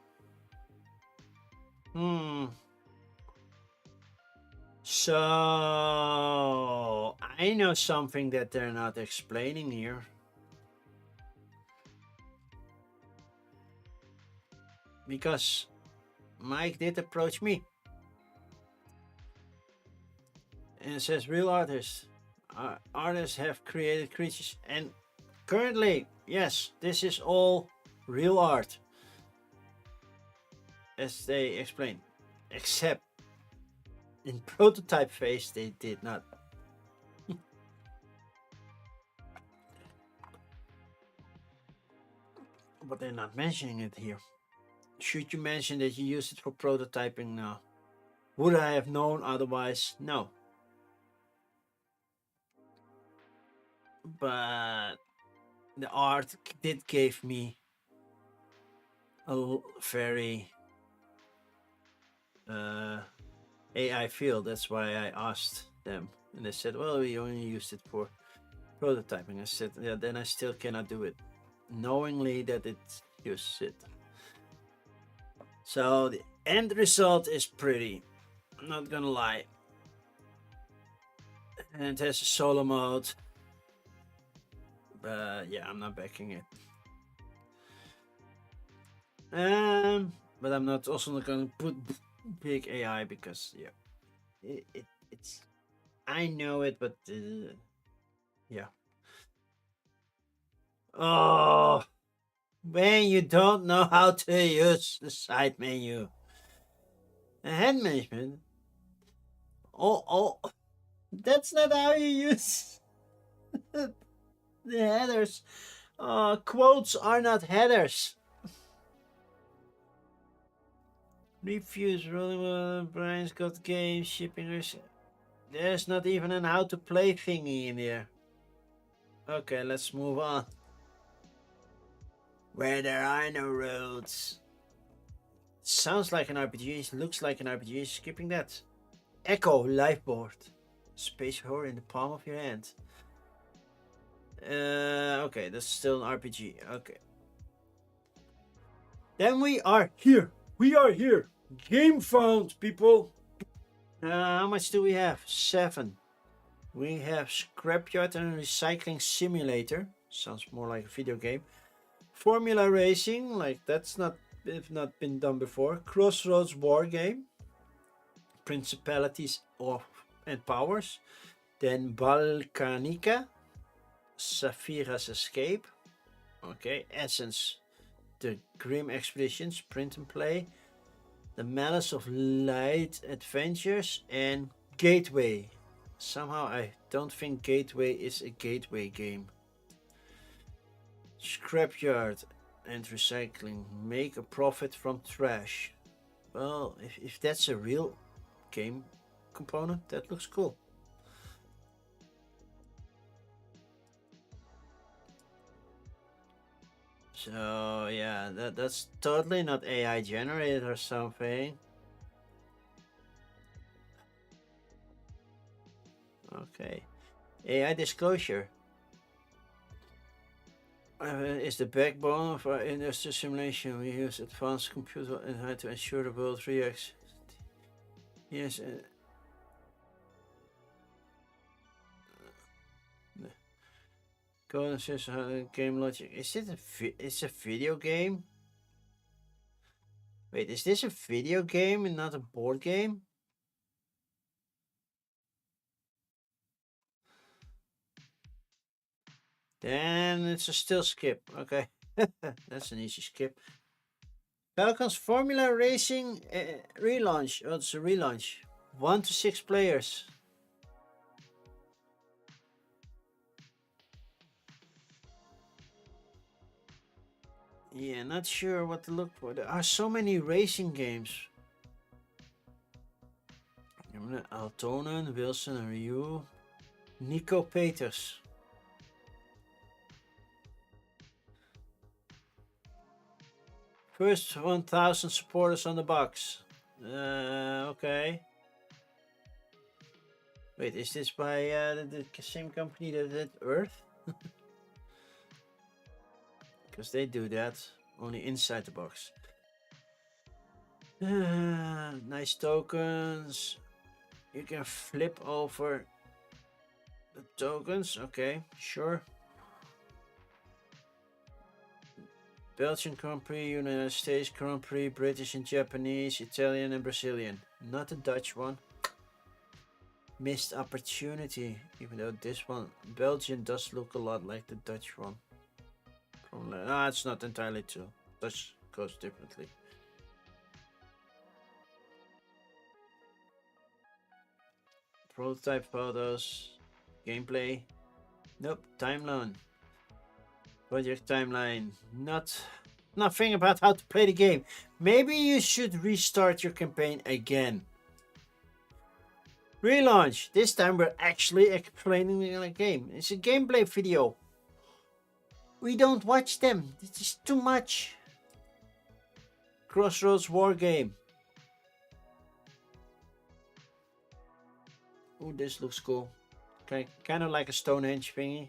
So I know something that they're not explaining here. Because Mike did approach me. And it says real artists. Artists have created creatures, and currently, yes, this is all real art. As they explain. Except in prototype phase they did not. But they're not mentioning it here. Should you mention that you use it for prototyping now? Would I have known otherwise? No. But the art did give me a very AI feel. That's why I asked them, and they said, "Well, we only used it for prototyping." I said, "Yeah, then I still cannot do it, knowingly that it uses it." So the end result is pretty. I'm not gonna lie. And it has a solo mode. But yeah, I'm not backing it. But I'm not also not gonna put big AI because yeah, it's I know it, but yeah. Oh, when you don't know how to use the side menu, and hand management. Oh, that's not how you use the headers. Quotes are not headers. Reviews, rolling well, Brian's got games, shipping. There's not even an how to play thingy in here. Okay, let's move on. Where there are no roads. Sounds like an RPG, looks like an RPG, skipping that. Echo Lifeboard. Space horror in the palm of your hand. Okay, that's still an RPG. Okay. Then we are here. We are here. Game found, people. How much do we have? 7. We have Scrapyard and Recycling Simulator. Sounds more like a video game. Formula Racing, like that's not been done before. Crossroads War Game. Principalities and Powers. Then Balkanica. Saphira's Escape. Okay, Essence. The Grim Expeditions, Print and Play. The Malice of Light Adventures, and Gateway. Somehow I don't think Gateway is a gateway game. Scrapyard and Recycling. Make a profit from trash. Well, if that's a real game component, that looks cool. So yeah, that's totally not AI generated or something. Okay. AI disclosure is the backbone of our industrial simulation. We use advanced computer and to ensure the world reacts. Yes. Code and game logic. Is it it's a video game? Wait, is this a video game and not a board game? Then it's a still skip. Okay, that's an easy skip. Falcon's Formula Racing relaunch. Oh, it's a relaunch. 1 to 6 players. Yeah, not sure what to look for. There are so many racing games. Altonen, Wilson, and Ryu. Nico Peters. First 1,000 supporters on the box. Okay. Wait, is this by the same company that did Earth? Because they do that only inside the box. Nice tokens. You can flip over the tokens. Okay, sure. Belgian Grand Prix, United States Grand Prix, British and Japanese, Italian and Brazilian. Not the Dutch one. Missed opportunity. Even though this one, Belgian, does look a lot like the Dutch one. Probably, it's not entirely true. Dutch goes differently. Prototype photos. Gameplay. Nope. Timeline. Project timeline. Nothing about how to play the game. Maybe you should restart your campaign again. Relaunch. This time we're actually explaining the game. It's a gameplay video. We don't watch them. This is too much. Crossroads War Game. Ooh, this looks cool. Okay, kind of like a Stonehenge thingy.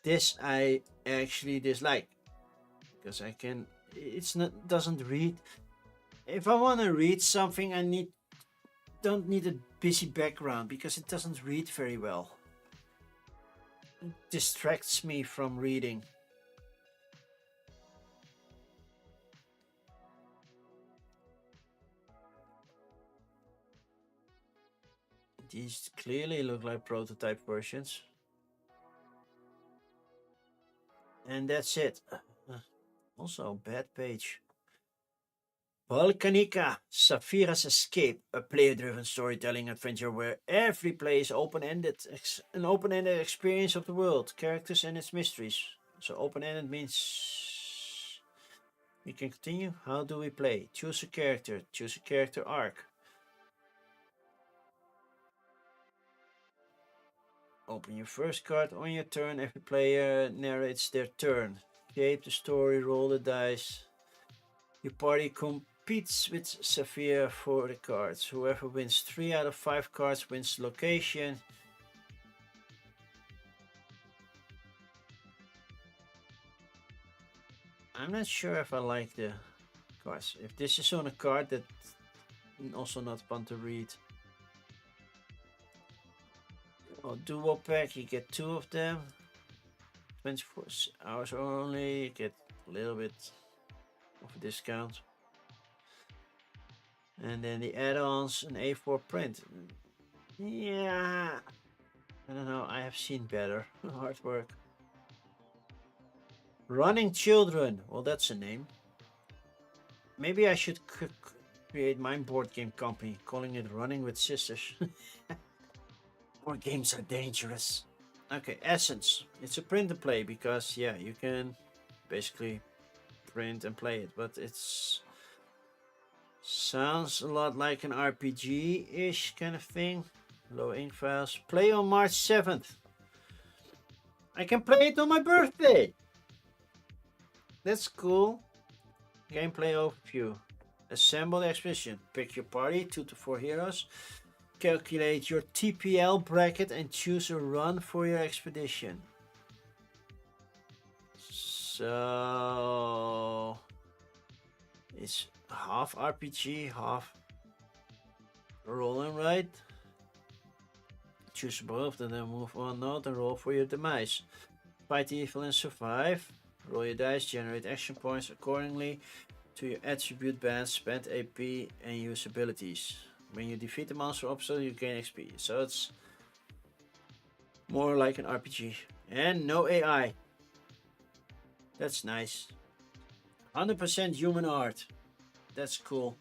This I actually dislike because doesn't read. If I want to read something, don't need a busy background because it doesn't read very well. It distracts me from reading. These clearly look like prototype versions. And that's it. Also, bad page. Volcanica, Saphira's Escape, a player-driven storytelling adventure where every play is an open-ended experience of the world, characters and its mysteries. So open-ended means we can continue. How do we play? Choose a character arc. Open your first card on your turn. Every player narrates their turn. Shape the story, roll the dice. Your party competes with Saphira for the cards. Whoever wins 3 out of 5 cards wins location. I'm not sure if I like the cards. If this is on a card, that's also not fun to read. Dual pack, you get 2 of them. 24 hours only, you get a little bit of a discount. And then the add-ons, an A4 print. Yeah, I don't know, I have seen better artwork. Running Children, well that's a name. Maybe I should create my board game company, calling it Running with Sisters. Board games are dangerous. Okay, Essence. It's a print and play because, yeah, you can basically print and play it, but it's sounds a lot like an RPG-ish kind of thing. Low ink files. Play on March 7th. I can play it on my birthday. That's cool. Gameplay overview. Assemble the expedition. Pick your party, 2 to 4 heroes. Calculate your TPL bracket and choose a run for your expedition. So it's half RPG, half roll and write. Choose both and then move on note and roll for your demise. Fight evil and survive. Roll your dice, generate action points accordingly to your attribute band, spend AP and use abilities. When you defeat the monster obstacle, you gain XP. So it's more like an RPG. And no AI. That's nice. 100% human art. That's cool.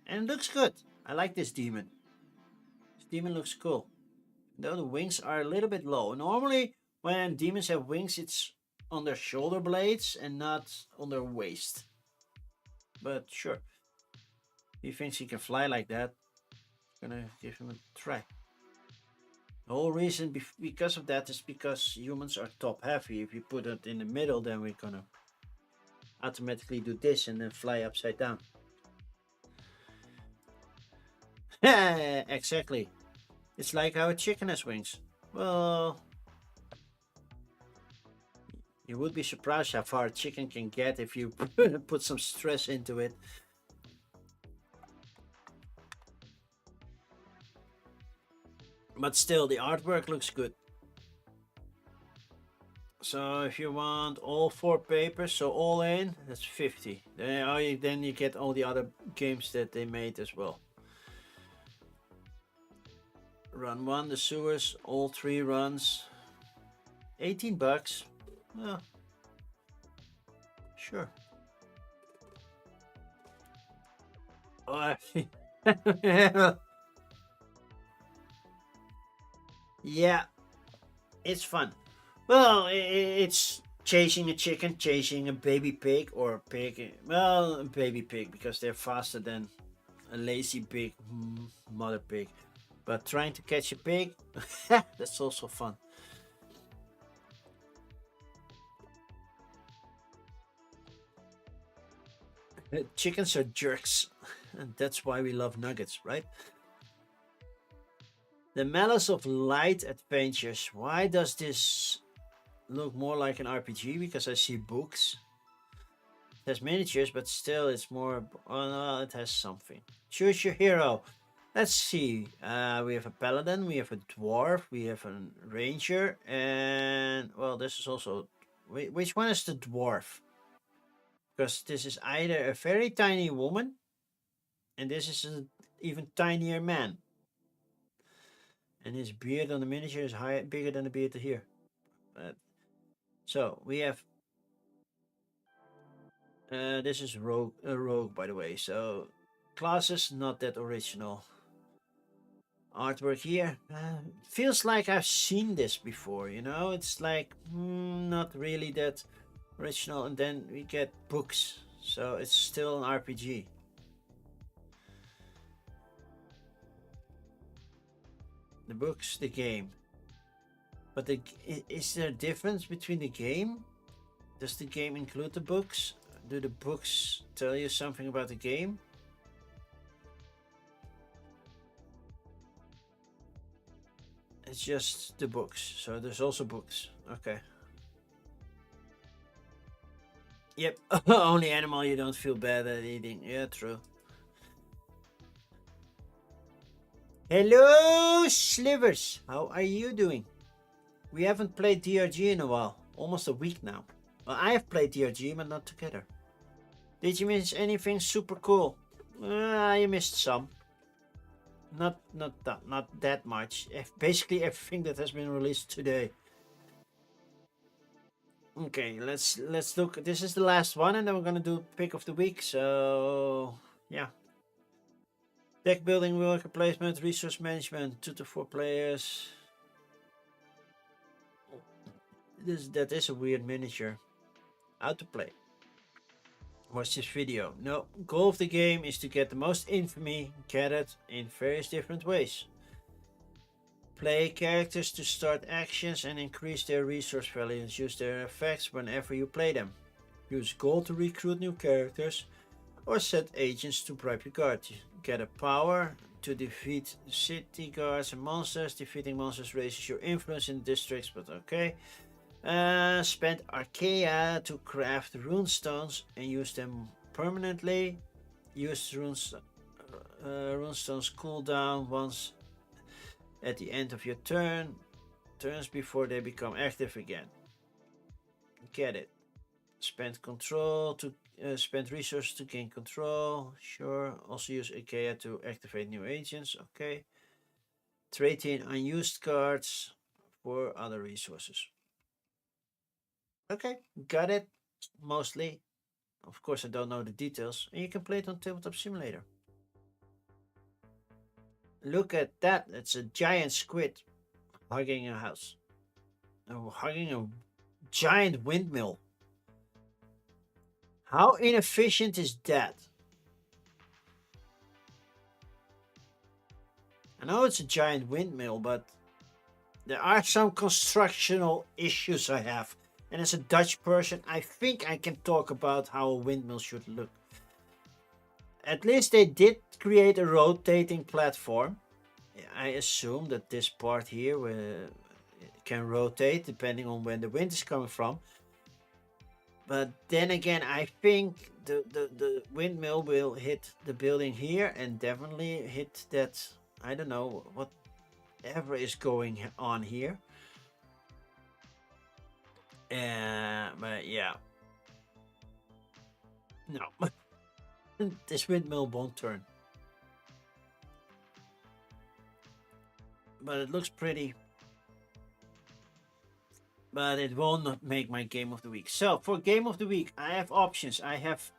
And it looks good. I like this demon. This demon looks cool. Though the wings are a little bit low. Normally, when demons have wings, it's on their shoulder blades and not on their waist. But sure. He thinks he can fly like that. Gonna give him a try. The whole reason because of that is because humans are top heavy. If you put it in the middle, then we're gonna automatically do this and then fly upside down. Exactly. It's like how a chicken has wings. Well, you would be surprised how far a chicken can get if you put some stress into it. But still, the artwork looks good. So if you want all 4 papers, so all in, that's 50. Then you get all the other games that they made as well. Run 1, the sewers, all 3 runs. 18 bucks. Well, sure. Oh, yeah, it's fun. Well, it's chasing a chicken, chasing a baby pig, or a pig. Well, a baby pig, because they're faster than a lazy pig, mother pig. But trying to catch a pig, that's also fun. Chickens are jerks, and that's why we love nuggets, right? The Malice of Light Adventures. Why does this look more like an RPG? Because I see books. It has miniatures, but still it's more... Oh no, it has something. Choose your hero. Let's see. We have a paladin, we have a dwarf, we have a ranger, and... Well, this is also... Which one is the dwarf? Because this is either a very tiny woman, and this is an even tinier man. And his beard on the miniature is bigger than the beard here. So we have... this is rogue, by the way. So classes, not that original. Artwork here feels like I've seen this before. You know, it's like not really that original. And then we get books, so it's still an RPG. The books, the game. But is there a difference between the game? Does the game include the books? Do the books tell you something about the game? It's just the books, so there's also books. Okay. Yep, only animal you don't feel bad at eating. Yeah, true. Hello, Slivers! How are you doing? We haven't played DRG in a while. Almost a week now. Well, I have played DRG, but not together. Did you miss anything super cool? I missed some. Not that much. Basically everything that has been released today. Okay, let's look. This is the last one, and then we're gonna do pick of the week. So yeah. Deck building, worker placement, resource management, 2 to 4 players. That is a weird miniature. How to play. Watch this video. No, goal of the game is to get the most infamy gathered in various different ways. Play characters to start actions and increase their resource values. Use their effects whenever you play them. Use gold to recruit new characters or set agents to bribe your guard. Get a power to defeat city guards and monsters. Defeating monsters raises your influence in districts, but okay. Spend Archaea to craft runestones and use them permanently. Use runestones cooldown once at the end of your turns before they become active again. Get it. Spend resources to gain control. Sure. Also use Archaea to activate new agents. Okay. Trade in unused cards for other resources. Okay, got it. Mostly. Of course, I don't know the details. And you can play it on Tabletop Simulator. Look at that. It's a giant squid hugging a house. Hugging a giant windmill. How inefficient is that? I know it's a giant windmill, but there are some constructional issues I have And as a Dutch person, I think I can talk about how a windmill should look. At least they did create a rotating platform. I assume that this part here can rotate depending on when the wind is coming from. But then again, I think the windmill will hit the building here and definitely hit that, I don't know, whatever is going on here. But yeah. No. This windmill won't turn. But it looks pretty. But it will not make my game of the week. So for game of the week, I have options. I have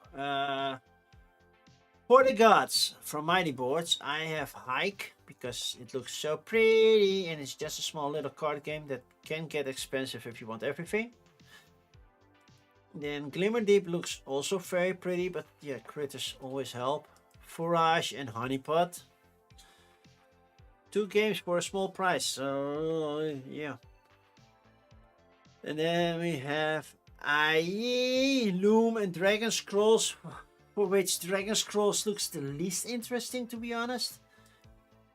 for the gods from Mighty Boards. I have Hike because it looks so pretty and it's just a small little card game that can get expensive if you want everything. Then Glimmer Deep looks also very pretty, but yeah, critters always help. Forage and Honeypot. 2 games for a small price, so yeah. And then we have IE, Loom and Dragon Scrolls, for which Dragon Scrolls looks the least interesting, to be honest.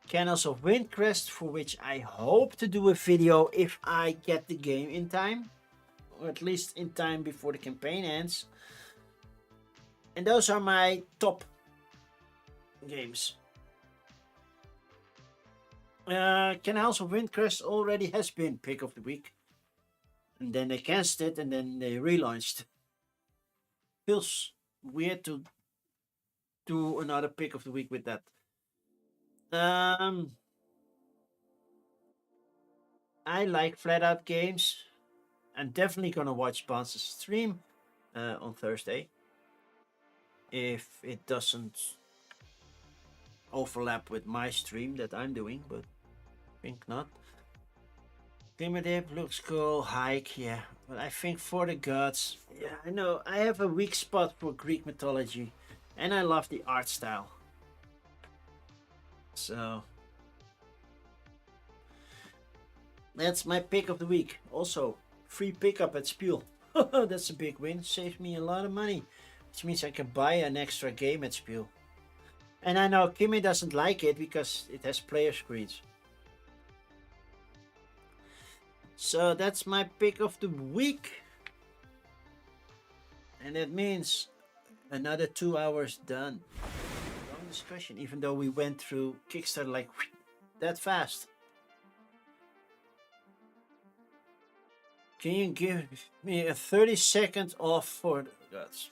Canals of Windcrest, for which I hope to do a video if I get the game in time. Or at least in time before the campaign ends. And those are my top games. Canals of Windcrest already has been pick of the week. And then they cancelled it and then they relaunched. Feels weird to do another pick of the week with that. I like flat out games. I'm definitely gonna watch Bonds' stream on Thursday. If it doesn't overlap with my stream that I'm doing, but I think not. Primitive looks cool. Hike, yeah. But I think for the gods, yeah, I know. I have a weak spot for Greek mythology. And I love the art style. So that's my pick of the week. Also, free pickup at Spiel. That's a big win. Saves me a lot of money. Which means I can buy an extra game at Spiel. And I know Kimmy doesn't like it because it has player screens. So that's my pick of the week. And that means another 2 hours done. Long discussion, even though we went through Kickstarter like that fast. Can you give me a 30-second off for the gods?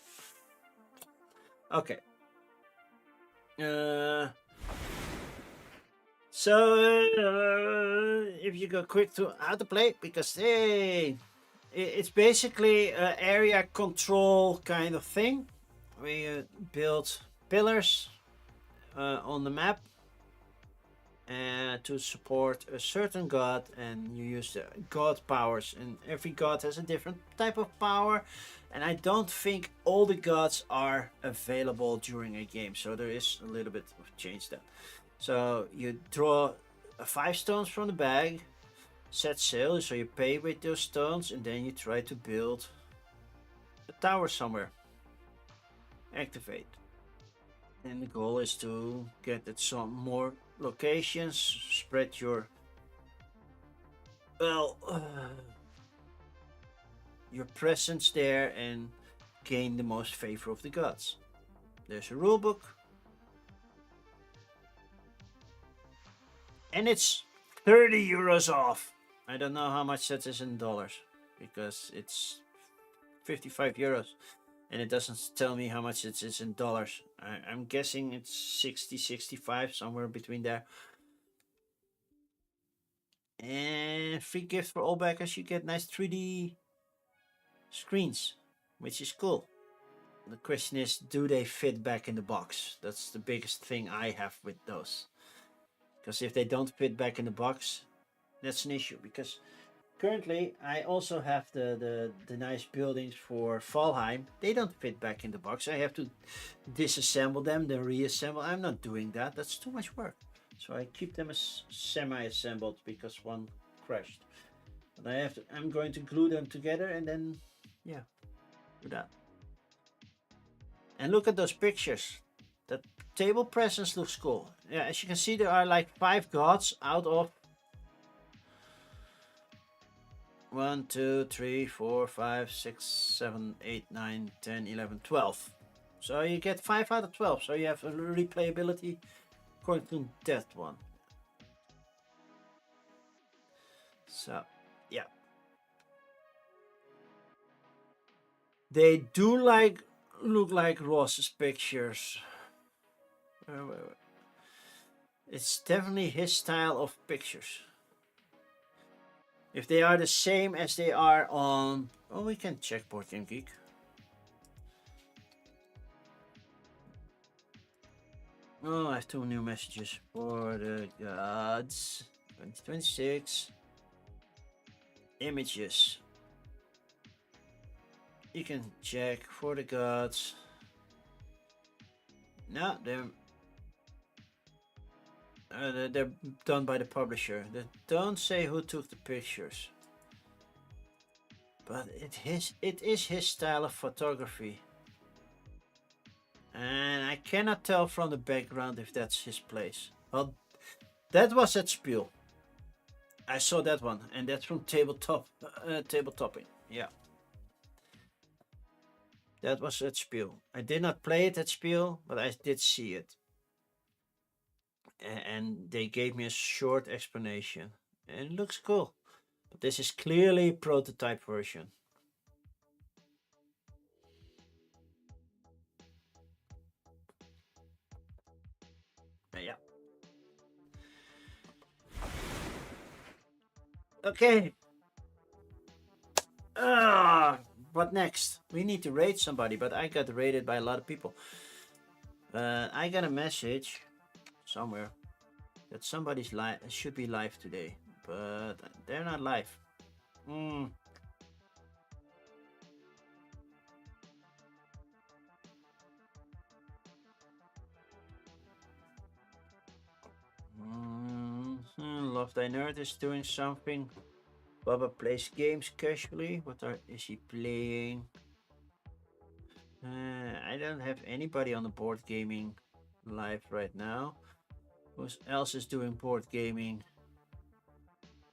Okay. So if you go quick to how to play, because hey, it's basically an area control kind of thing. We build pillars on the map to support a certain god, and you use the god powers, and every god has a different type of power, and I don't think all the gods are available during a game, so there is a little bit of change there. So you draw 5 stones from the bag, set sail, so you pay with those stones, and then you try to build a tower somewhere. Activate. And the goal is to get at some more locations, spread your your presence there, and gain the most favor of the gods. There's a rulebook. And it's 30 euros off. I don't know how much that is in dollars, because it's 55 euros. And it doesn't tell me how much it is in dollars. I'm guessing it's 60, 65, somewhere between there. And free gift for all backers, you get nice 3D screens, which is cool. The question is, do they fit back in the box? That's the biggest thing I have with those. Because if they don't fit back in the box, that's an issue. Because currently I also have the nice buildings for Valheim. They don't fit back in the box. I have to disassemble them, then reassemble. I'm not doing that. That's too much work. So I keep them as semi-assembled because one crashed. But I'm going to glue them together and then, yeah, do that. And look at those pictures. That table presence looks cool. Yeah, as you can see, there are like 5 gods out of 1, 2, 3, 4, 5, 6, 7, 8, 9, 10, 11, 12. So you get 5 out of 12. So you have a replayability according to that one. So, yeah. They do look like Ross's pictures. It's definitely his style of pictures. If they are the same as they are on... Oh, we can check Board Game Geek. Oh, I have 2 new messages for the gods. 2026. Images. You can check for the gods. No, they're done by the publisher. They don't say who took the pictures. But it is his style of photography. And I cannot tell from the background if that's his place. Well, that was at Spiel. I saw that one, and that's from tabletopping. Yeah. That was at Spiel. I did not play it at Spiel, but I did see it. And they gave me a short explanation. And it looks cool. But this is clearly a prototype version. Yeah. Okay. What next? We need to raid somebody, but I got raided by a lot of people. I got a message somewhere that somebody's live should be live today, but they're not live. Love Thy Nerd is doing something. Baba plays games casually. What is he playing? I don't have anybody on the board gaming live right now. Who else is doing board gaming?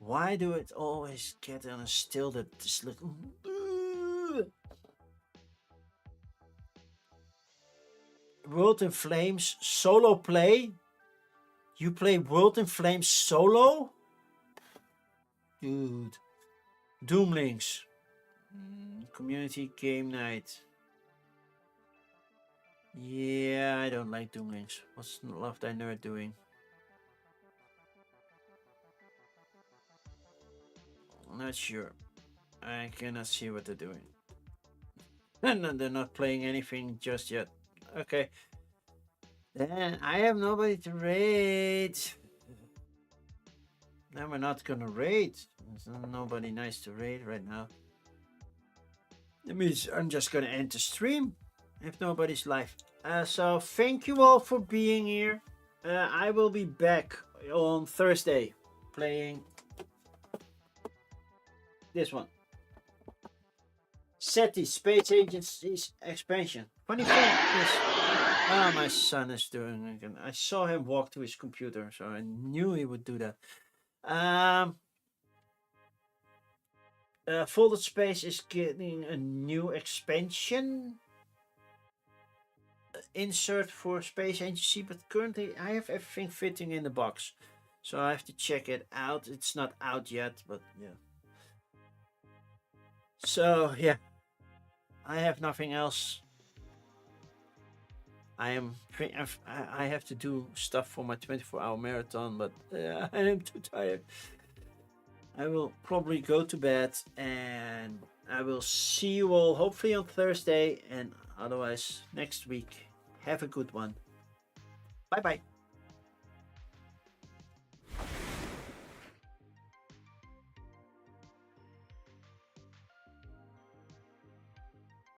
Why do it always get on a still that just look? World in Flames solo play? You play World in Flames solo? Dude. Doomlings. Community game night. Yeah, I don't like Doomlings. What's Love Thy Nerd doing? Not sure. I cannot see what they're doing. And they're not playing anything just yet. Okay. Then I have nobody to raid. Then we're not gonna raid. There's nobody nice to raid right now. That means I'm just gonna end the stream if nobody's live. So thank you all for being here. I will be back on Thursday playing this one. SETI Space Agency's expansion. Funny thing is, my son is doing it again. I saw him walk to his computer, so I knew he would do that. Folded Space is getting a new expansion insert for Space Agency, but currently I have everything fitting in the box, so I have to check it out. It's not out yet, but yeah. So yeah, I have nothing else. I have to do stuff for my 24-hour marathon, but I am too tired. I will probably go to bed, and I will see you all hopefully on Thursday, and otherwise next week. Have a good one. Bye bye.